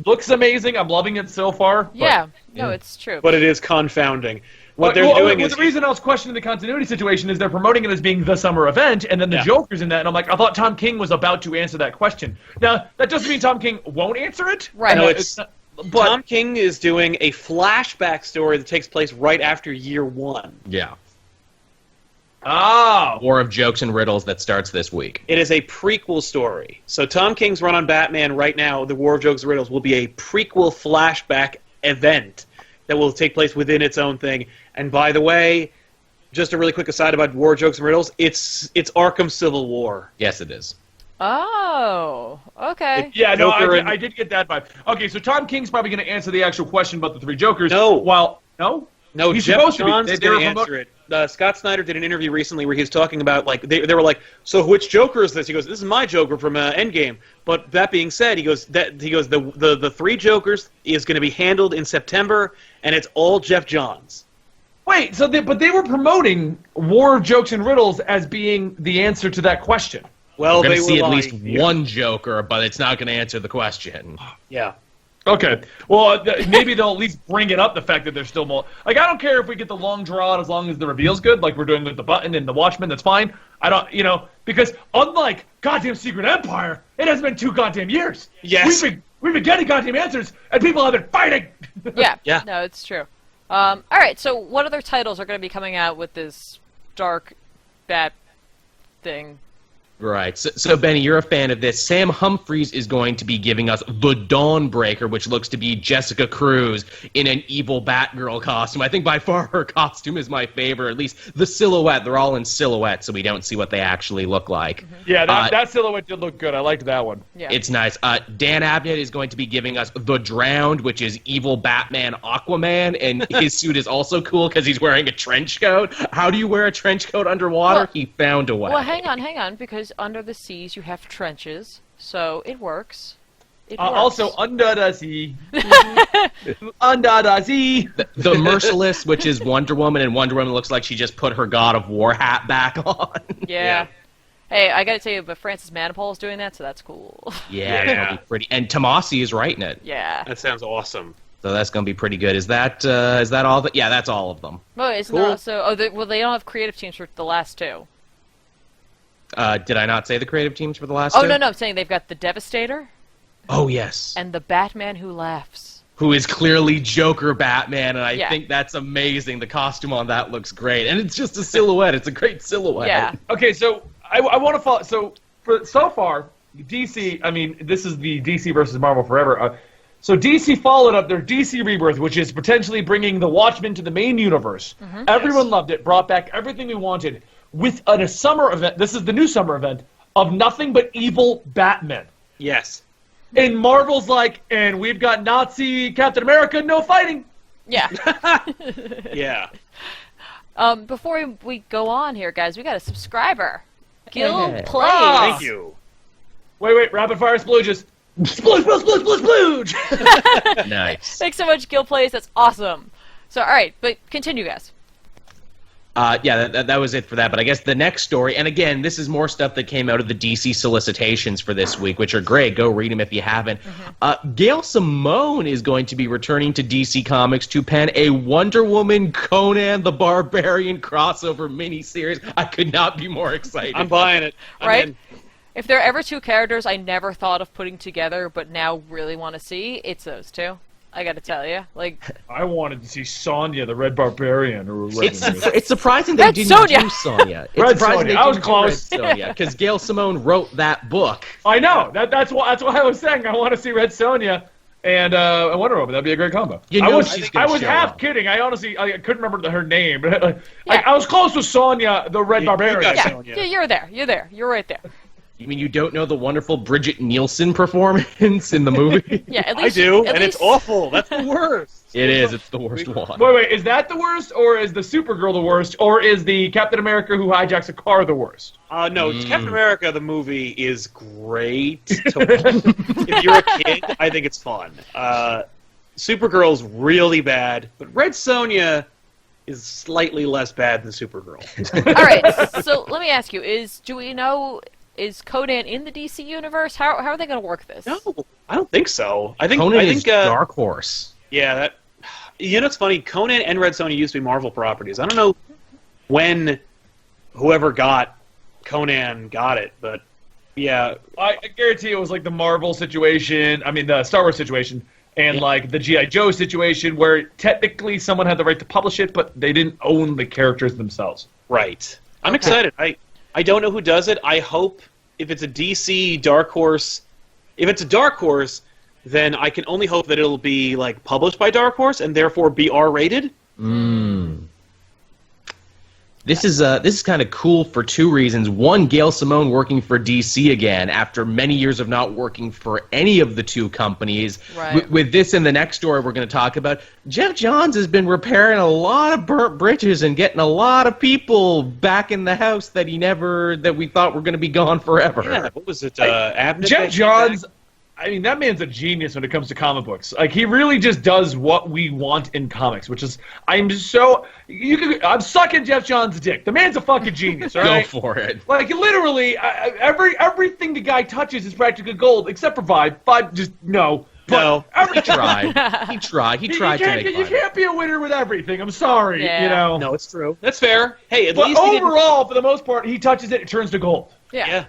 Looks amazing. I'm loving it so far. but- yeah. No, it's true. But it is confounding. What they're Well, doing the is reason I was questioning the continuity situation is they're promoting it as being the summer event, and then the Joker's in that, and I'm like, I thought Tom King was about to answer that question. Now, that doesn't mean Tom King won't answer it. Right. No, But Tom King is doing a flashback story that takes place right after year one. Yeah. oh, War of Jokes and Riddles that starts this week. It is a prequel story. So Tom King's run on Batman right now, The War of Jokes and Riddles, will be a prequel flashback event that will take place within its own thing. And by the way, just a really quick aside about War of Jokes and Riddles, it's Arkham Civil War. Yes, it is. Oh, okay. yeah, no, Joker and- I did get that vibe. Okay, so Tom King's probably going to answer the actual question about the three Jokers. No. No, He's Jeff supposed to be. Johns is They were going to answer it. Scott Snyder did an interview recently where he was talking about, like, they were like, so which Joker is this? He goes, this is my Joker from Endgame. But that being said, the three Jokers is going to be handled in September, and it's all Jeff Johns. Wait, but they were promoting War of Jokes and Riddles as being the answer to that question. Well, We're going they to were see at lying least here. one Joker, but it's not going to answer the question. Yeah. Okay. Well, maybe they'll at least bring it up, the fact that there's still more. Like, I don't care if we get the long draw out as long as the reveal's good, like we're doing with the Button and the Watchmen, that's fine. I don't, because unlike goddamn Secret Empire, it has been 2 goddamn years. Yes. We've been getting goddamn answers, and people have been fighting. Yeah. Yeah. No, it's true. All right, so what other titles are going to be coming out with this dark bat thing? Right. So, Benny, you're a fan of this. Sam Humphries is going to be giving us The Dawnbreaker, which looks to be Jessica Cruz in an evil Batgirl costume. I think by far her costume is my favorite, at least the silhouette. They're all in silhouette, so we don't see what they actually look like. Mm-hmm. Yeah, that silhouette did look good. I liked that one. Yeah. It's nice. Dan Abnett is going to be giving us The Drowned, which is evil Batman Aquaman, and his suit is also cool because he's wearing a trench coat. How do you wear a trench coat underwater? Well, he found a way. Well, hang on, because under the seas you have trenches, so it works. It works. Also, under the sea. Under the sea. The Merciless, which is Wonder Woman, and Wonder Woman looks like she just put her God of War hat back on. Yeah. Hey, I gotta tell you, but Francis Manipul is doing that, so that's cool. Yeah, that'll be pretty. And Tomasi is writing it, Yeah. That sounds awesome. so that's going to be pretty good. Is that all? Yeah, that's all of them. Oh, isn't Cool. there also? Well, they don't have creative teams for the last 2. Did I not say the creative teams for the last Oh two? no, I'm saying they've got the Devastator Oh, yes. and the Batman Who Laughs. Who is clearly Joker Batman, and I Yeah. think that's amazing. The costume on that looks great, and it's just a silhouette. It's a great silhouette. Yeah. Okay, so I want to follow. So far, DC. I mean, this is the DC versus Marvel Forever. So DC followed up their DC Rebirth, which is potentially bringing the Watchmen to the main universe. Mm-hmm. Everyone loved it, brought back everything we wanted, with a summer event. This is the new summer event of nothing but evil Batman. Yes. And Marvel's like, and we've got Nazi Captain America, no fighting. Yeah. Yeah. Before we go on here, guys, we got a subscriber. Gil Yeah. Plays. Thank you. Wait, rapid fire splooges. Splooge. Nice. Thanks so much, Gil Plays. That's awesome. So, all right, but continue, guys. Yeah, that was it for that. But I guess the next story, and again, this is more stuff that came out of the DC solicitations for this week, which are great. Go read them if you haven't. Gail Simone is going to be returning to DC Comics to pen a Wonder Woman Conan the Barbarian crossover miniseries. I could not be more excited. I'm buying it. I'm Right? in. If there are ever 2 characters I never thought of putting together, but now really want to see, it's those 2. I got to tell you, like, I wanted to see Sonya, the Red Barbarian, or whatever. It's surprising they Red didn't Sonja. do Sonya. It's Red surprising Sonja. they I was didn't close. do Red Sonja, because Gail Simone wrote that book. I know. That's why I was saying I want to see Red Sonja and Wonder Woman. That'd be a great combo. You I know was she's gonna show half up. kidding. I honestly couldn't remember her name, but Yeah. I was close with Sonya, the Red You Barbarian. got yeah, Sonya. yeah, you're there. You're right there. You mean you don't know the wonderful Bridget Nielsen performance in the movie? Yeah, at I least do, at and it's least- awful. That's the worst. It is. It's the worst one. Wait, is that the worst, or is the Supergirl the worst, or is the Captain America who hijacks a car the worst? No, Captain America, the movie, is great. If you're a kid, I think it's fun. Supergirl's really bad, but Red Sonja is slightly less bad than Supergirl. All right, so let me ask you: is Conan in the DC universe? How are they going to work this? No, I don't think so. I think Conan I is think Dark Horse. Yeah, that. You know, it's funny. Conan and Red Sonja used to be Marvel properties. I don't know when whoever got Conan got it, but yeah, I guarantee it was like the Marvel situation. I mean, the Star Wars situation, and like the G.I. Joe situation, where technically someone had the right to publish it, but they didn't own the characters themselves. right. I'm Okay. excited. I don't know who does it. I hope if it's a DC Dark Horse, if it's a Dark Horse, then I can only hope that it'll be like published by Dark Horse and therefore be R-rated. This is kind of cool for 2 reasons. One, Gail Simone working for DC again after many years of not working for any of the 2 companies. Right. With this and the next story we're going to talk about, Jeff Johns has been repairing a lot of burnt bridges and getting a lot of people back in the house that we thought were going to be gone forever. Yeah, what was it? Abnett Jeff that came Johns, back? I mean, that man's a genius when it comes to comic books. Like, he really just does what we want in comics, which is, I'm sucking Jeff Johns' dick. The man's a fucking genius, all Go right? for it. Like, literally, everything the guy touches is practically gold, except for Vibe. Vibe, just, no. No. He tried. He tried. He tried to make You fun. can't be a winner with everything. I'm sorry. Yeah. You know. No, it's true. That's fair. Hey, at But least he didn't... overall, for the most part, he touches it turns to gold. Yeah.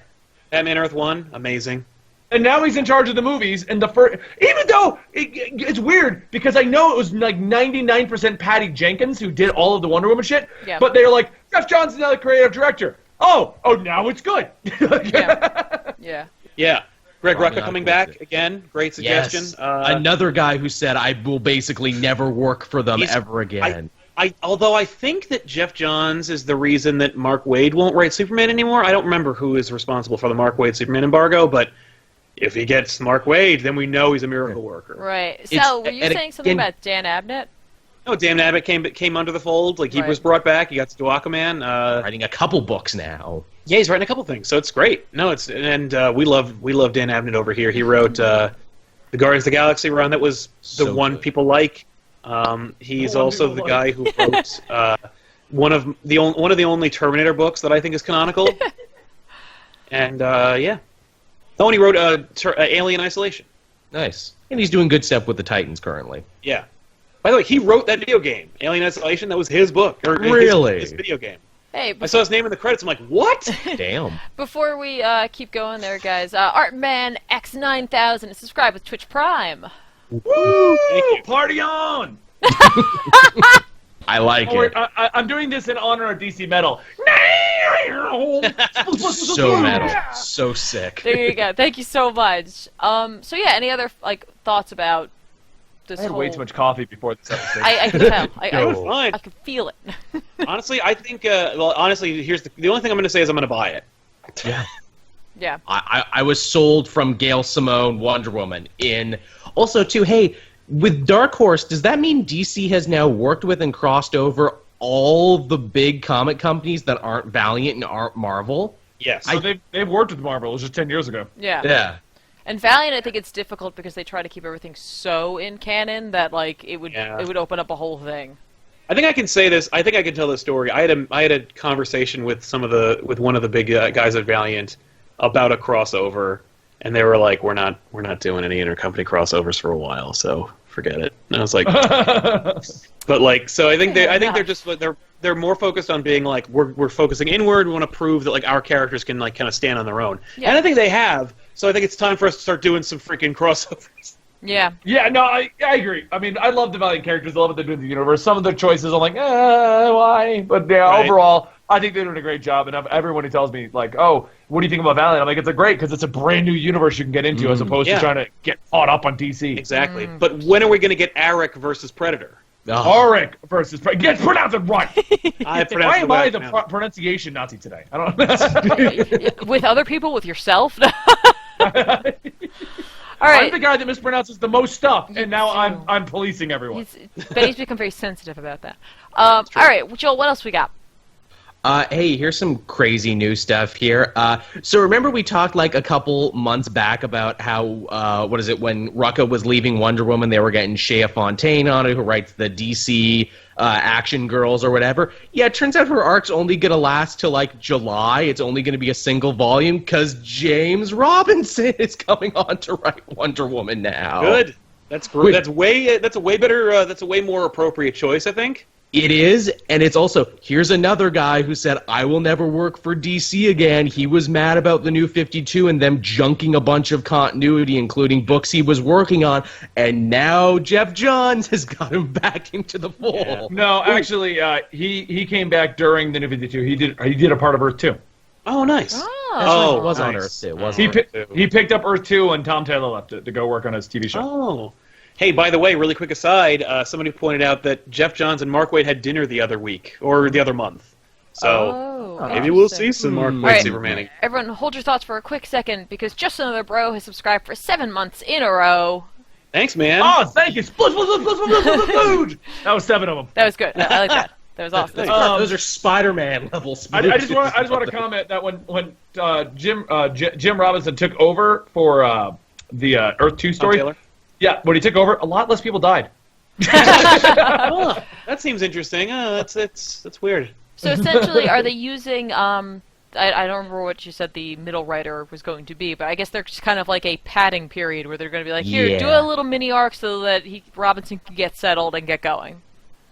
Batman Earth 1, amazing. And now he's in charge of the movies. And the first, even though it's weird because I know it was like 99% Patty Jenkins who did all of the Wonder Woman shit. Yeah. But they're like, Jeff Johns now the creative director. Oh, now it's good. Yeah. Yeah. Greg Probably Rucka not coming good. back again. Great suggestion. Yes. Another guy who said, I will basically never work for them ever again. Although I think that Jeff Johns is the reason that Mark Waid won't write Superman anymore. I don't remember who is responsible for the Mark Waid Superman embargo, but if he gets Mark Waid, then we know he's a miracle worker. Right. So, were you and saying something again- about Dan Abnett? No, Dan Abbott came under the fold. Like he was brought back. He got to do Aquaman. Writing a couple books now. Yeah, he's writing a couple things, so it's great. No, we love Dan Abnett over here. He wrote the Guardians of the Galaxy run that was the So one good. people like. He's also the guy who wrote one of the only Terminator books that I think is canonical. And yeah, the one he wrote Alien Isolation. Nice. And he's doing good stuff with the Titans currently. Yeah. By the way, he wrote that video game, Alien Isolation. That was his book, or Really? his video game. Hey, I saw his name in the credits. I'm like, what? Damn. before we keep going there, guys, Artman X9000 is subscribed with Twitch Prime. Woo! Thank you. Party on! I like Oh, it. I'm doing this in honor of DC Metal. So metal. So sick. There you go. Thank you so much. So yeah, any other thoughts about this I had whole... way too much coffee before this episode. I can tell. It was fine. I can feel it. Honestly, I think. Honestly, here's the only thing I'm going to say is I'm going to buy it. Yeah. Yeah. I was sold from Gail Simone Wonder Woman in. Also, too, hey, with Dark Horse, does that mean DC has now worked with and crossed over all the big comic companies that aren't Valiant and aren't Marvel? Yes. So they've worked with Marvel. It was just 10 years ago. Yeah. Yeah. And Valiant, I think it's difficult because they try to keep everything so in canon that like it would open up a whole thing. I think I can say this. I think I can tell this story. I had a conversation with one of the big guys at Valiant about a crossover, and they were like, "We're not doing any intercompany crossovers for a while, so forget it." And I was like, "But like, so I think they're just they're more focused on being like we're focusing inward. We want to prove that like our characters can like kind of stand on their own, and I think they have. So I think it's time for us to start doing some freaking crossovers." Yeah. Yeah, no, I agree. I mean, I love the Valiant characters. I love what they're doing in the universe. Some of their choices, I'm like, why? But yeah, Right. overall, I think they're doing a great job. And everyone who tells me, like, oh, what do you think about Valiant? I'm like, it's a great because it's a brand new universe you can get into as opposed to trying to get caught up on DC. Exactly. But when are we going to get Arik versus Predator? Auric versus Get pronounce it right. I Why am I the now. pronunciation Nazi today? I don't know. With other people, with yourself. All I'm right. the guy that mispronounces the most stuff, and now too. I'm policing everyone. Benny's become very sensitive about that. All right, Joel, what else we got? Hey, here's some crazy new stuff here. So remember we talked like a couple months back about how, when Rucka was leaving Wonder Woman, they were getting Shea Fontaine on it, who writes the DC Action Girls or whatever. Yeah, it turns out her arc's only going to last till like July. It's only going to be a single volume because James Robinson is coming on to write Wonder Woman now. Good. That's great. That's a way better. That's a way more appropriate choice, I think. It is, and it's also, here's another guy who said, I will never work for DC again. He was mad about the New 52 and them junking a bunch of continuity, including books he was working on, and now Jeff Johns has got him back into the fold. Yeah. No, actually, he came back during the New 52. He did a part of Earth 2. Oh, nice. Oh. It was on nice. Earth, too. It was He on Earth. he picked up Earth 2, and Tom Taylor left it to go work on his TV show. Oh. Hey, by the way, really quick aside, somebody pointed out that Jeff Johns and Mark Waid had dinner the other week, or the other month. So maybe we'll see some Mark Waid Right. Supermaning. Everyone, hold your thoughts for a quick second, because Just Another Bro has subscribed for 7 months in a row. Thanks, man. Oh, thank you. Split, food. That was 7 of them. That was good. I like that. That was awesome. Those are Spider-Man levels. I just want to comment that when Jim Robinson took over for the Earth 2 story, Taylor? yeah, when he took over, a lot less people died. That seems interesting. That's weird. So essentially, are they using I don't remember what you said the middle writer was going to be, but I guess they're just kind of like a padding period where they're going to be like, here, do a little mini arc so that Robinson can get settled and get going.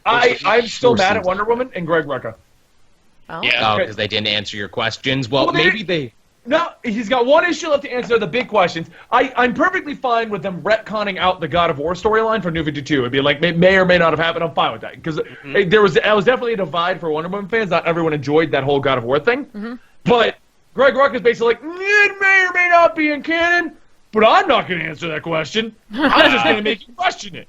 I'm still mad at Wonder Woman and Greg Rucka. Oh, Yeah, because they didn't answer your questions. Well, maybe they... No, he's got one issue left to answer the big questions. I'm perfectly fine with them retconning out the God of War storyline for New 52. It'd be like, may or may not have happened. I'm fine with that. Because there was definitely a divide for Wonder Woman fans. Not everyone enjoyed that whole God of War thing. But Greg Rucka's basically like, it may or may not be in canon, but I'm not going to answer that question. I'm just going to make you question it.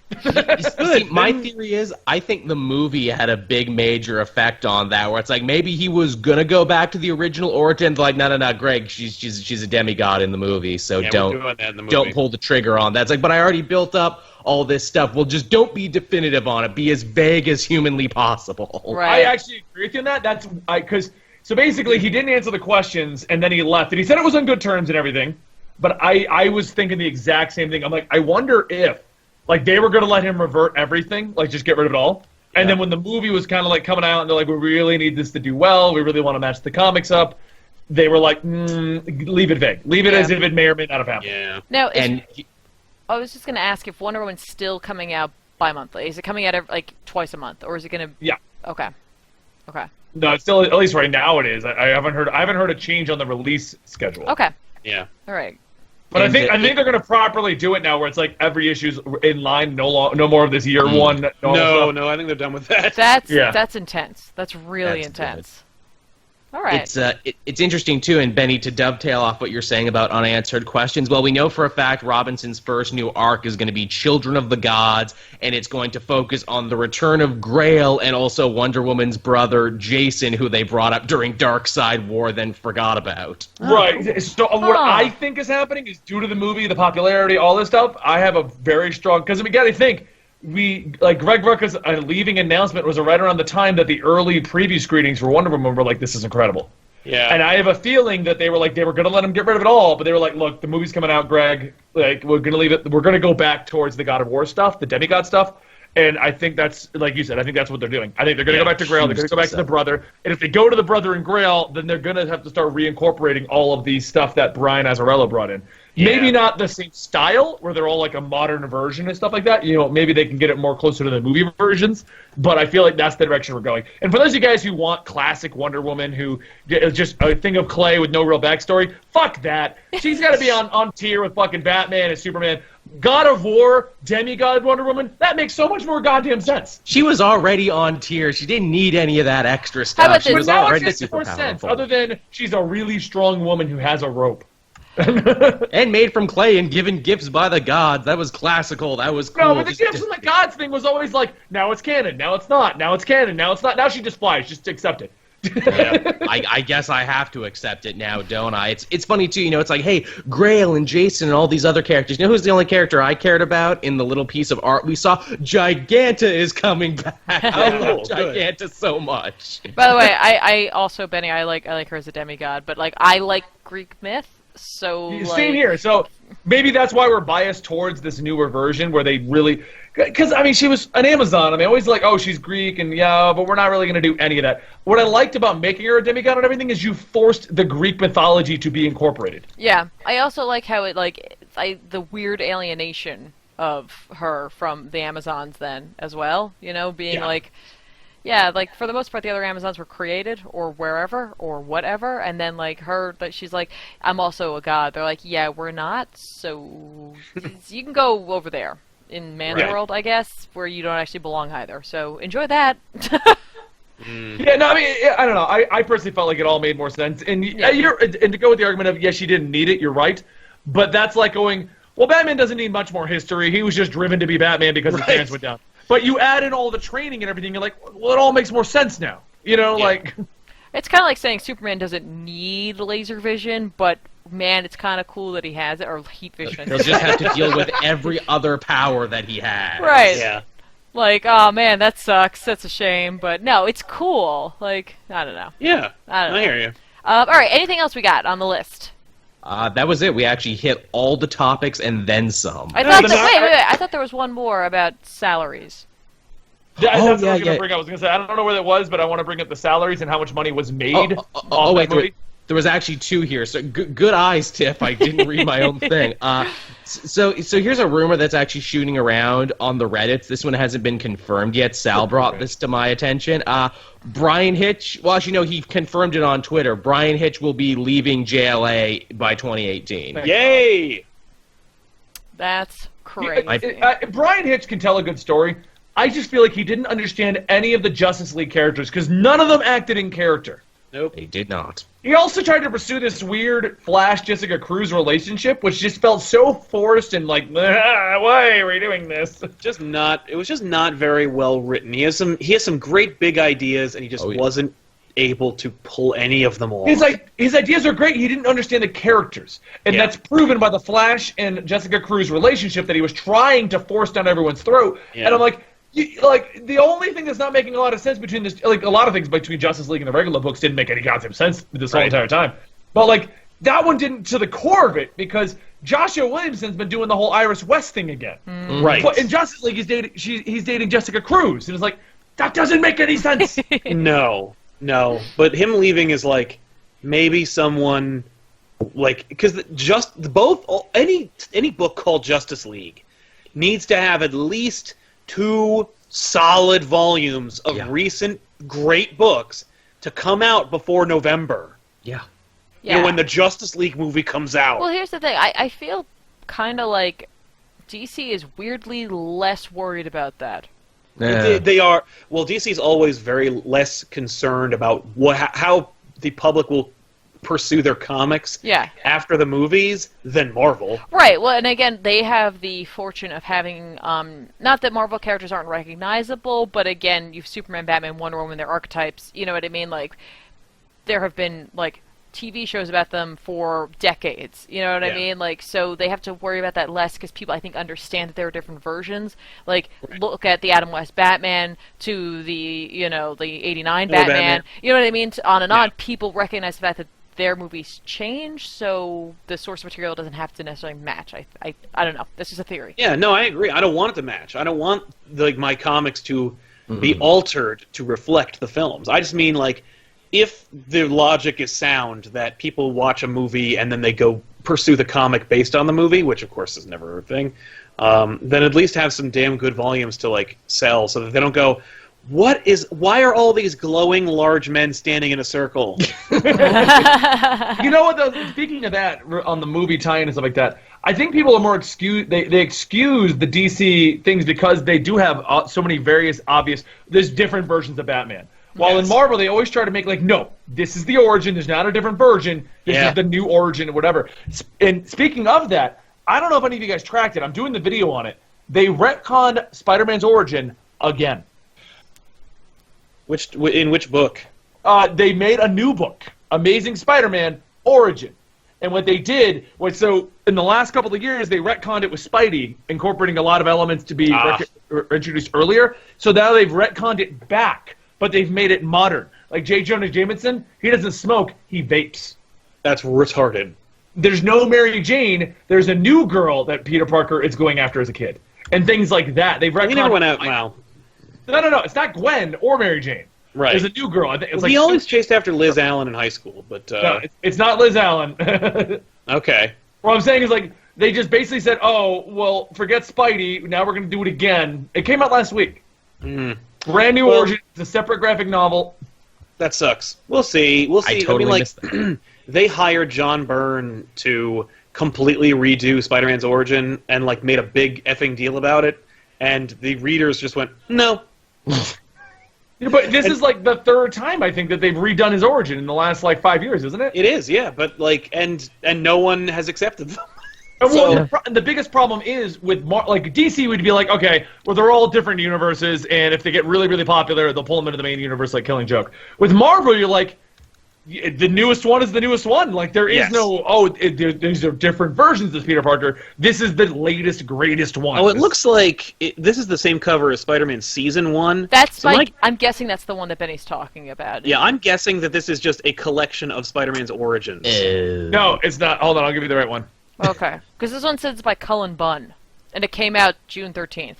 See, my theory is, I think the movie had a big major effect on that, where it's like maybe he was going to go back to the original origin, like, no, Greg, she's a demigod in the movie, so don't pull the trigger on that. It's like, but I already built up all this stuff. Well, just don't be definitive on it. Be as vague as humanly possible. Right. I actually agree with you on that. So basically, he didn't answer the questions, and then he left. And he said it was on good terms and everything. But I was thinking the exact same thing. I'm like, I wonder if, like, they were going to let him revert everything, like, just get rid of it all. Yeah. And then when the movie was kind of, like, coming out, and they're like, we really need this to do well, we really want to match the comics up, they were like, leave it vague. Leave it as if it may or may not have happened. Yeah. Now, I was just going to ask if Wonder Woman's still coming out bi-monthly. Is it coming out, like, twice a month? Or is it going to... Yeah. Okay. No, it's still, at least right now it is. I haven't heard a change on the release schedule. Okay. Yeah. All right. But I think they're going to properly do it now, where it's like every issue's in line, no more of this year one. No, I think they're done with that. That's intense. That's really intense. All right. It's interesting, too, and Benny, to dovetail off what you're saying about unanswered questions, well, we know for a fact Robinson's first new arc is going to be Children of the Gods, and it's going to focus on the return of Grail and also Wonder Woman's brother, Jason, who they brought up during Darkseid War, then forgot about. Right. So what I think is happening is due to the movie, the popularity, all this stuff, I have a very strong... Because we got to think... Greg Rucka's leaving announcement was right around the time that the early preview screenings for Wonder Woman were like, this is incredible. Yeah. And I have a feeling that they were going to let him get rid of it all, but they were like, look, the movie's coming out, Greg. Like, we're going to leave it. We're going to go back towards the God of War stuff, the demigod stuff. And I think that's, like you said, I think that's what they're doing. I think they're going to go back to Grail. They're going to go back to the brother. And if they go to the brother and Grail, then they're going to have to start reincorporating all of these stuff that Brian Azzarello brought in. Yeah. Maybe not the same style, where they're all like a modern version and stuff like that. You know, maybe they can get it more closer to the movie versions. But I feel like that's the direction we're going. And for those of you guys who want classic Wonder Woman, who is just a thing of clay with no real backstory, fuck that. She's got to be on tier with fucking Batman and Superman. God of War, demigod Wonder Woman, that makes so much more goddamn sense. She was already on tier. She didn't need any of that extra stuff. How about she was now already it makes super more sense, powerful. other than she's a really strong woman who has a rope. And made from clay and given gifts by the gods. That was classical. That was cool. No, but the gifts from the gods thing was always like, now it's canon, now it's not, now it's canon, now it's not. Now she just flies, just accept it. Yeah. I guess I have to accept it now, don't I? It's funny, too. You know, it's like, hey, Grail and Jason and all these other characters. You know who's the only character I cared about in the little piece of art we saw? Giganta is coming back. I love Giganta so much. By the way, I also, Benny, I like her as a demigod, but, like, I like Greek myth. So same here. So maybe that's why we're biased towards this newer version where they really, because I mean she was an Amazon. I mean always like, oh, she's Greek and yeah, but we're not really going to do any of that. What I liked about making her a demigod and everything is you forced the Greek mythology to be incorporated. Yeah, I also like how it the weird alienation of her from the Amazons then as well. You know, being like. Yeah, like, for the most part, the other Amazons were created, or wherever, or whatever, and then, like, she's like, I'm also a god. They're like, yeah, we're not, so you can go over there in man's world, I guess, where you don't actually belong either. So, enjoy that. Yeah, no, I mean, I don't know. I personally felt like it all made more sense. And, and to go with the argument of, yes, she didn't need it, you're right, but that's like going, well, Batman doesn't need much more history. He was just driven to be Batman because his parents went down. But you add in all the training and everything, you're like, well, it all makes more sense now. You know, like... It's kind of like saying Superman doesn't need laser vision, but, man, it's kind of cool that he has it, or heat vision. He'll just have to deal with every other power that he has. Right. Yeah. Like, oh, man, that sucks. That's a shame. But, no, it's cool. Like, I don't know. Yeah. I don't know. I hear you. All right, anything else we got on the list? That was it. We actually hit all the topics and then some. I thought wait. I thought there was one more about salaries. Yeah, that's what I was going to bring up. I was going to say, I don't know where that was, but I want to bring up the salaries and how much money was made off that movie. There was actually two here, so good eyes, Tiff. I didn't read my own thing. So here's a rumor that's actually shooting around on the Reddits. This one hasn't been confirmed yet. Sal brought this to my attention. Bryan Hitch, well, actually, no, he confirmed it on Twitter. Bryan Hitch will be leaving JLA by 2018. Yay! That's crazy. Bryan Hitch can tell a good story. I just feel like he didn't understand any of the Justice League characters because none of them acted in character. Nope. They did not. He also tried to pursue this weird Flash Jessica Cruz relationship, which just felt so forced and like, why are we doing this? It was just not very well written. He has some great big ideas, and he just wasn't able to pull any of them off. His ideas are great. He didn't understand the characters, and that's proven by the Flash and Jessica Cruz relationship that he was trying to force down everyone's throat. Yeah. And I'm like. The only thing that's not making a lot of sense between this, like a lot of things between Justice League and the regular books didn't make any goddamn sense this whole entire time. But like that one didn't to the core of it because Joshua Williamson's been doing the whole Iris West thing again. Right. But in Justice League, he's dating Jessica Cruz, and it's like that doesn't make any sense. No. But him leaving is like maybe someone like because any book called Justice League needs to have at least 2 solid volumes of recent great books to come out before November. Yeah. You know, when the Justice League movie comes out. Well, here's the thing. I feel kind of like DC is weirdly less worried about that. They are. Well, DC's always very less concerned about how the public will pursue their comics after the movies than Marvel. Right. Well, and again, they have the fortune of having, not that Marvel characters aren't recognizable, but again, you've Superman, Batman, Wonder Woman, they're archetypes, you know what I mean? Like, there have been, like, TV shows about them for decades, you know what I mean? Like, so they have to worry about that less because people, I think, understand that there are different versions. Like, look at the Adam West Batman to the, the 89 Batman. You know what I mean? On and on, people recognize the fact that their movies change, so the source material doesn't have to necessarily match. I don't know. This is a theory. Yeah, no, I agree. I don't want it to match. I don't want my comics to be altered to reflect the films. I just mean if the logic is sound that people watch a movie and then they go pursue the comic based on the movie, which of course is never a thing, then at least have some damn good volumes to sell so that they don't go, why are all these glowing large men standing in a circle? You know what, though? Speaking of that, on the movie tie-in and stuff like that, I think people are more they excuse the DC things because they do have so many various obvious, there's different versions of Batman. While in Marvel, they always try to make no, this is the origin, there's not a different version, this is the new origin, or whatever. And speaking of that, I don't know if any of you guys tracked it, I'm doing the video on it. They retconned Spider-Man's origin again. In which book? They made a new book, Amazing Spider-Man Origin. And what they did was, so in the last couple of years, they retconned it with Spidey, incorporating a lot of elements to be introduced earlier. So now they've retconned it back, but they've made it modern. Like J. Jonah Jameson, he doesn't smoke, he vapes. That's retarded. There's no Mary Jane. There's a new girl that Peter Parker is going after as a kid. And things like that. They've retconned. He never went out, wow. No. It's not Gwen or Mary Jane. Right. There's a new girl. I think it's he always chased after Liz Allen in high school, but no, it's not Liz Allen. Okay. What I'm saying is they just basically said, "Oh, well, forget Spidey. Now we're going to do it again." It came out last week. Brand new origin. It's a separate graphic novel. That sucks. We'll see. I totally missed that. They hired John Byrne to completely redo Spider-Man's origin and made a big effing deal about it. And the readers just went, no. But this is the third time I think that they've redone his origin in the last 5 years, isn't it? It is, yeah. But and no one has accepted them. Well, the biggest problem is with DC would be okay, well they're all different universes, and if they get really really popular, they'll pull them into the main universe like Killing Joke. With Marvel, you're the newest one is the newest one. There is these are different versions of Peter Parker. This is the latest, greatest one. Oh, it looks like this is the same cover as Spider-Man Season 1. That's I'm guessing that's the one that Benny's talking about. Yeah, I'm guessing that this is just a collection of Spider-Man's origins. No, it's not. Hold on, I'll give you the right one. Okay, because this one says it's by Cullen Bunn, and it came out June 13th.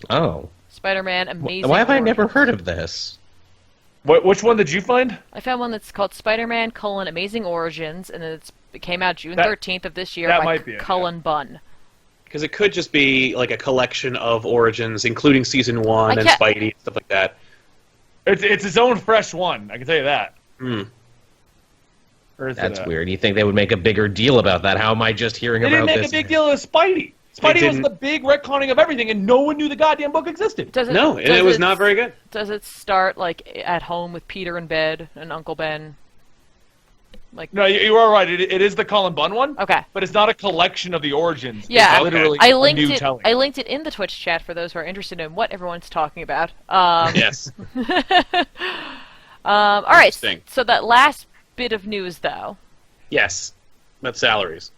Oh. Spider-Man Amazing Why have I Origins. never heard of this? Which one did you find? I found one that's called Spider-Man: Amazing Origins, and it came out June 13th of this year by Cullen Bunn. Because it could just be like a collection of Origins, including Season 1 and Spidey and stuff like that. It's its own fresh one, I can tell you that. That's weird. You think they would make a bigger deal about that? How am I just hearing about this? They didn't make a big deal of Spidey. Spidey was the big retconning of everything, and no one knew the goddamn book existed. It was not very good. Does it start like at home with Peter in bed and Uncle Ben? No, you are right. It is the Cullen Bunn one. Okay, but it's not a collection of the Origins. Yeah, it's literally I linked a new it. telling. I linked it in the Twitch chat for those who are interested in what everyone's talking about. Yes. All right. So that last bit of news, though. Yes, that's salaries.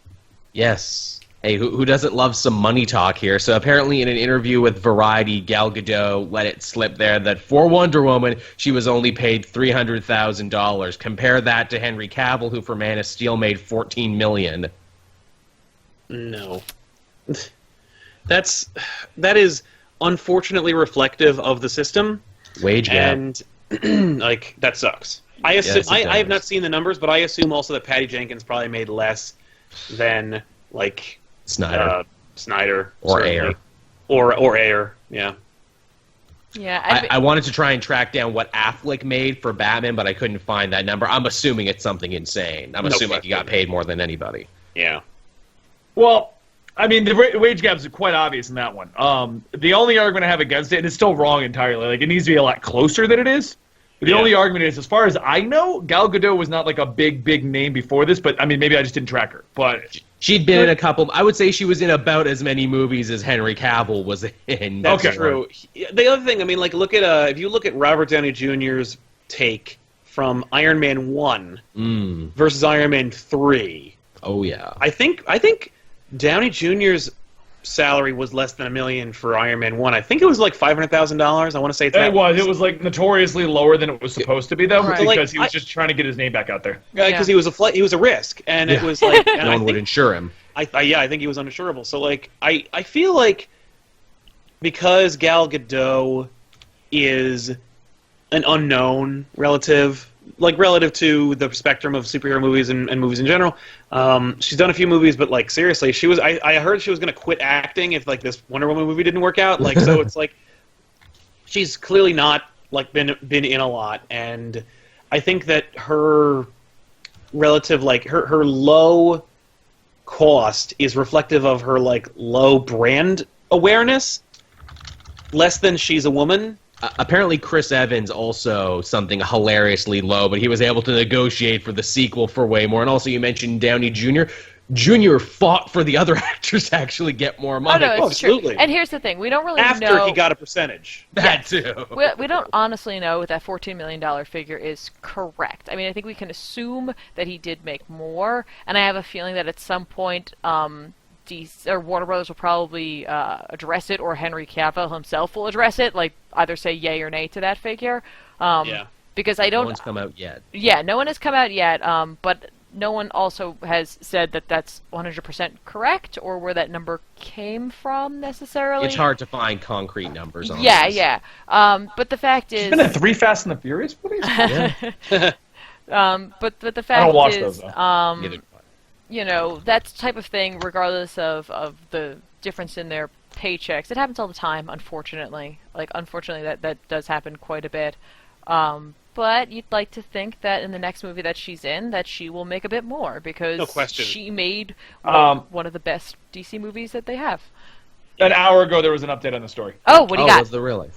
Yes. Hey, who doesn't love some money talk here? So apparently in an interview with Variety, Gal Gadot let it slip there that for Wonder Woman, she was only paid $300,000. Compare that to Henry Cavill, who for Man of Steel made $14 million. No. That is unfortunately reflective of the system. Wage gap. And, like, that sucks. I have not seen the numbers, but I assume also that Patty Jenkins probably made less than, like... Snyder. Or certainly. Ayer. Or Ayer, yeah. Yeah, I wanted to try and track down what Affleck made for Batman, but I couldn't find that number. I'm assuming it's something insane. I'm assuming he got paid more than anybody. Yeah. Well, I mean, the wage gap is quite obvious in that one. The only argument I have against it, and it's still wrong entirely, like it needs to be a lot closer than it is. But the only argument is, as far as I know, Gal Gadot was not like a big name before this, but I mean, maybe I just didn't track her. But she'd been in a couple. I would say she was in about as many movies as Henry Cavill was in. That's true. The other thing, I mean, like, look at if you look at Robert Downey Jr.'s take from Iron Man 1 versus Iron Man 3. Oh yeah. I think Downey Jr.'s salary was less than $1 million for Iron Man 1. I think it was like $500,000. I want to say it was like notoriously lower than it was supposed to be, though, because he was just trying to get his name back out there. Because he was a risk, and it was like no one would insure him. I think he was uninsurable. So like I feel like because Gal Gadot is an unknown relative to the spectrum of superhero movies and movies in general. She's done a few movies, but like seriously, she was. I heard she was going to quit acting if like this Wonder Woman movie didn't work out. Like so, it's like she's clearly not like been in a lot, and I think that her relative like her low cost is reflective of her like low brand awareness, less than she's a woman. Apparently Chris Evans also something hilariously low, but he was able to negotiate for the sequel for way more. And also you mentioned Downey Jr. Jr. fought for the other actors to actually get more money. Oh, no, it's absolutely. True. And here's the thing. We don't really know... After he got a percentage. That too. We don't honestly know if that $14 million figure is correct. I mean, I think we can assume that he did make more, and I have a feeling that at some point... Warner Brothers will probably address it, or Henry Cavill himself will address it, like either say yay or nay to that figure. Because I don't... No one's come out yet. Yeah, no one has come out yet, but no one also has said that that's 100% correct, or where that number came from, necessarily. It's hard to find concrete numbers on this. Yeah. But the fact is... She's been in 3 Fast and the Furious movies? Yeah. But the fact I don't watch is... those, though. You know, that type of thing, regardless of the difference in their paychecks, it happens all the time, unfortunately. Like, unfortunately, that does happen quite a bit. But you'd like to think that in the next movie that she's in, that she will make a bit more, because no question. She made one of the best DC movies that they have. An hour ago, there was an update on the story. Oh, what do you got? Was there really?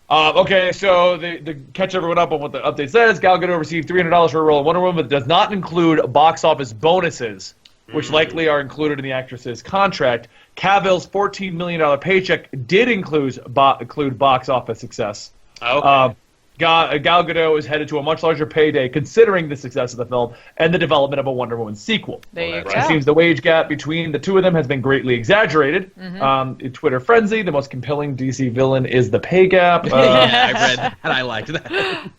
Okay, so to catch everyone up on what the update says, Gal Gadot received $300 for her role in Wonder Woman, but does not include box office bonuses, which likely are included in the actress's contract. Cavill's $14 million paycheck did include box office success. Okay. Gal Gadot is headed to a much larger payday, considering the success of the film and the development of a Wonder Woman sequel. There you go. It seems the wage gap between the two of them has been greatly exaggerated. In Twitter frenzy, the most compelling DC villain is the pay gap. I read that. I liked that.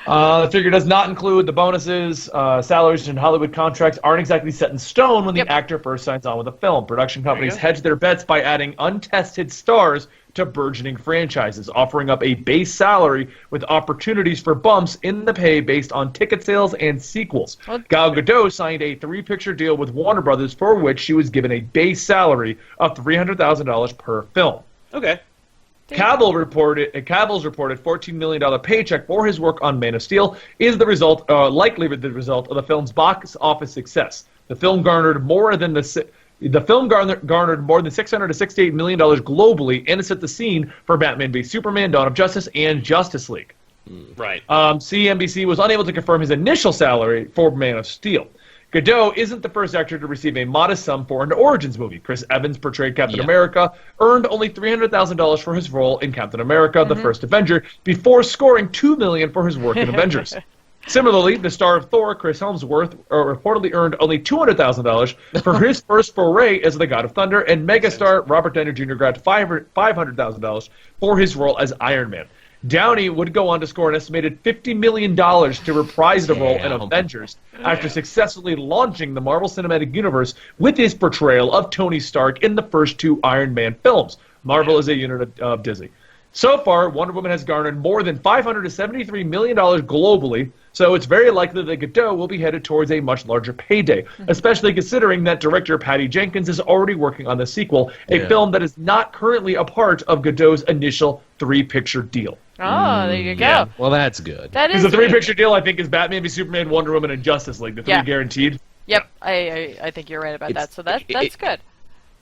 The figure does not include the bonuses. Salaries and Hollywood contracts aren't exactly set in stone when the actor first signs on with a film. Production companies hedge their bets by adding untested stars to burgeoning franchises, offering up a base salary with opportunities for bumps in the pay based on ticket sales and sequels. Gal Gadot signed a 3-picture deal with Warner Brothers for which she was given a base salary of $300,000 per film. Okay. Cavill's reported $14 million paycheck for his work on Man of Steel is likely the result of the film's box office success. The film garnered more than more than $668 million globally, and it set the scene for Batman v Superman: Dawn of Justice and Justice League. Right. CNBC was unable to confirm his initial salary for Man of Steel. Gadot isn't the first actor to receive a modest sum for an Origins movie. Chris Evans portrayed Captain America, earned only $300,000 for his role in Captain America: The First Avenger, before scoring $2 million for his work in Avengers. Similarly, the star of Thor, Chris Hemsworth, reportedly earned only $200,000 for his first foray as the God of Thunder, and megastar Robert Downey Jr. got $500,000 for his role as Iron Man. Downey would go on to score an estimated $50 million to reprise the role in Avengers after successfully launching the Marvel Cinematic Universe with his portrayal of Tony Stark in the first 2 Iron Man films. Marvel is a unit of Disney. So far, Wonder Woman has garnered more than $573 million globally, so it's very likely that Gadot will be headed towards a much larger payday, especially considering that director Patty Jenkins is already working on the sequel, a film that is not currently a part of Gadot's initial 3-picture deal. Oh, there you go. Yeah. Well, that's good. That is Because the 3-picture deal, I think, is Batman v Superman, Wonder Woman, and Justice League, the 3 guaranteed. Yep, I think you're right about that, so that's good.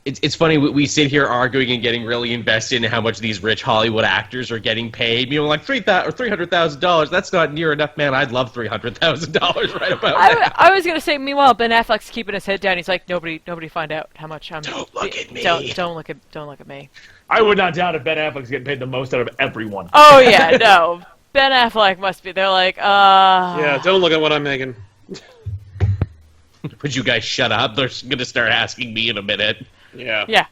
It's funny, we sit here arguing and getting really invested in how much these rich Hollywood actors are getting paid. You know, like $300,000. That's not near enough, man. I'd love $300,000 right about now. I was gonna say, meanwhile, Ben Affleck's keeping his head down. He's like, nobody find out how much I'm. Don't look at me. Don't look at me. I would not doubt if Ben Affleck's getting paid the most out of everyone. Oh yeah, no. Ben Affleck must be. They're like, Yeah, don't look at what I'm making. Would you guys shut up? They're gonna start asking me in a minute. Yeah. Yeah.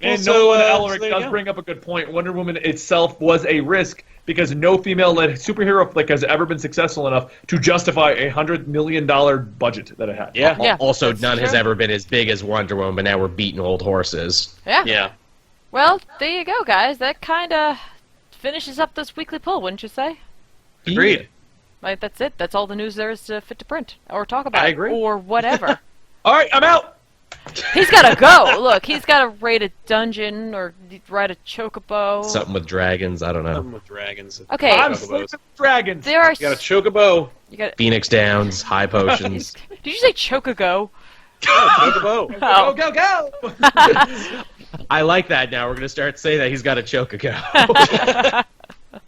And Well, Nolan so Elric there you does go. bring up a good point. Wonder Woman itself was a risk because no female-led superhero flick has ever been successful enough to justify a $100 million budget that it had. Yeah. Yeah, Also, that's none has true. ever been as big as Wonder Woman, but now we're beating old horses. Yeah. Yeah. Well, there you go, guys. That kind of finishes up this weekly poll, wouldn't you say? Agreed. Like, that's it. That's all the news there is to fit to print or talk about. I agree. Or whatever. All right, I'm out. He's got to go. Look, he's got to raid a dungeon or ride a chocobo. Something with dragons, I don't know. Something with dragons. Okay. I'm Chocobos. sleeping with dragons. There are. You got a chocobo. You got. Phoenix Downs, high potions. Did you say chocogo? Chocobo. Oh. Go, go, go! I like that now. We're going to start saying that he's got a choke ago.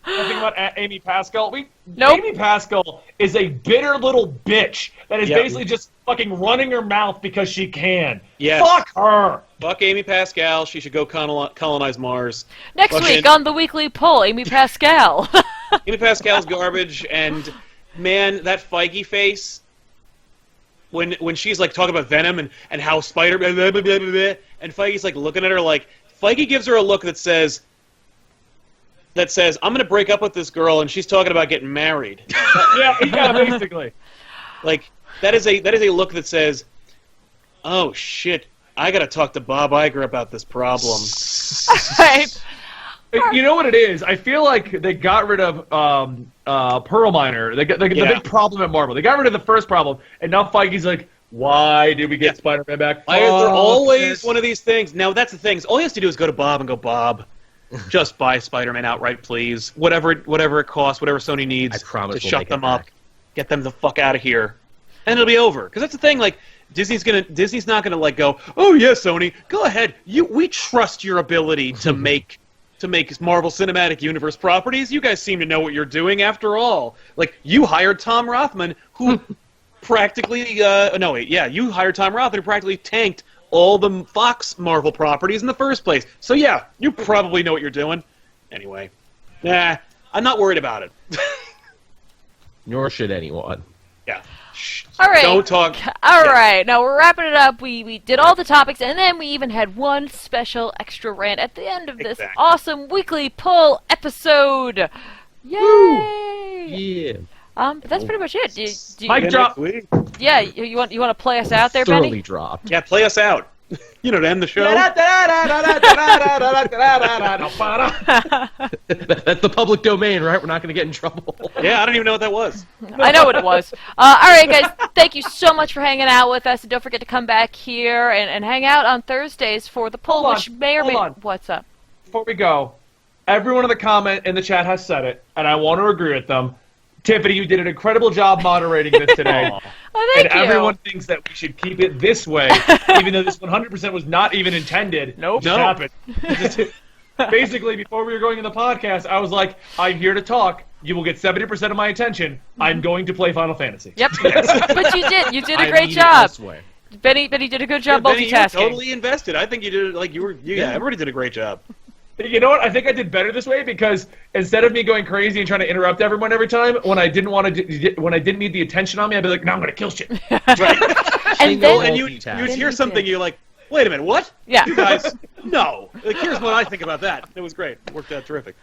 Nothing about Amy Pascal. Nope. Amy Pascal is a bitter little bitch that is Yep. basically just fucking running her mouth because she can. Yes. Fuck her. Fuck Amy Pascal. She should go colonize Mars. Next Fucking- week on the weekly poll, Amy Pascal. Amy Pascal's garbage, and man, that Feige face. When she's like talking about Venom and how Spider blah, blah, blah, blah, blah, and Feige's like looking at her like Feige gives her a look that says I'm gonna break up with this girl and she's talking about getting married. Yeah, basically. Like that is a look that says, oh shit, I gotta talk to Bob Iger about this problem. Right. You know what it is? I feel like they got rid of Pearl Miner, the big problem at Marvel. They got rid of the first problem, and now Feige's like, why did we get Spider-Man back? They're Fuck always this. one of these things. Now that's the thing. All he has to do is go to Bob and go, Bob, just buy Spider-Man outright, please. Whatever it costs, whatever Sony needs I promise to we'll shut make it them up, back. get them the fuck out of here, and it'll be over. Because that's the thing. Like Disney's not gonna like go, oh yeah, Sony, go ahead. We trust your ability to make Marvel Cinematic Universe properties. You guys seem to know what you're doing after all. Like you hired Tom Rothman, who practically you hired Tom Rothman who practically tanked all the Fox Marvel properties in the first place. So yeah, you probably know what you're doing. Anyway, I'm not worried about it. Nor should anyone. Yeah. Shh. All right. Don't talk. All right. Now we're wrapping it up. We did all the topics, and then we even had one special extra rant at the end of this Exactly. awesome weekly poll episode. Yay! Yeah. That's pretty much it. Mic drop. Yeah, you want to play us out there, Thoroughly Benny? dropped. Yeah, play us out. You know, to end the show. That's the public domain, right? We're not going to get in trouble. Yeah, I don't even know what that was. I know what it was. All right, guys, thank you so much for hanging out with us, and don't forget to come back here and hang out on Thursdays for the poll, which may or may. What's up? Before we go, everyone in the comment in the chat has said it, and I want to agree with them. Tiffany, you did an incredible job moderating this today. Oh, thank you. Everyone thinks that we should keep it this way, even though this 100% was not even intended. Nope. Just happened. Basically, before we were going in the podcast, I was like, I'm here to talk. You will get 70% of my attention. I'm going to play Final Fantasy. Yep. But you did. You did a great job. Benny did a good job Benny, multitasking. you were totally invested. I think you did everybody did a great job. You know what? I think I did better this way because instead of me going crazy and trying to interrupt everyone every time, when I didn't need the attention on me, I'd be like, "No, I'm going to kill shit." Right. and you hear something, you're like, "Wait a minute, what?" Yeah. You guys, no. Like, here's what I think about that. It was great. It worked out terrific.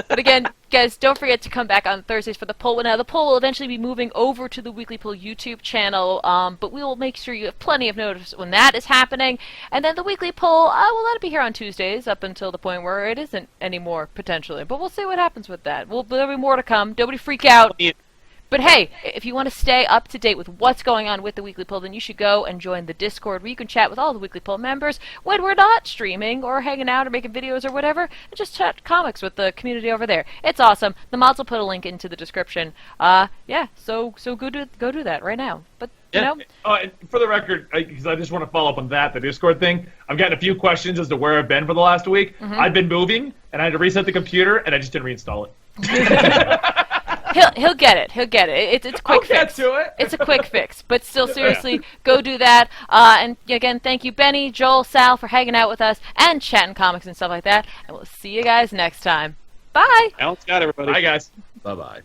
But again, guys, don't forget to come back on Thursdays for the poll. Now, the poll will eventually be moving over to the Weekly Poll YouTube channel, but we will make sure you have plenty of notice when that is happening. And then the Weekly Poll, we'll let it be here on Tuesdays up until the point where it isn't anymore, potentially. But we'll see what happens with that. There'll be more to come. Nobody freak out. But hey, if you want to stay up to date with what's going on with the Weekly Poll, then you should go and join the Discord where you can chat with all the Weekly Poll members when we're not streaming or hanging out or making videos or whatever, and just chat comics with the community over there. It's awesome. The mods will put a link into the description. So go do that right now. But you know, for the record, because I just want to follow up on the Discord thing. I've gotten a few questions as to where I've been for the last week. Mm-hmm. I've been moving, and I had to reset the computer, and I just didn't reinstall it. He'll get it. He'll get it. It's a quick fix. Get to it. It's a quick fix. But still, seriously, go do that. And again, thank you, Benny, Joel, Sal, for hanging out with us and chatting comics and stuff like that. And we'll see you guys next time. Bye. Alex got everybody. Bye, guys. Bye-bye.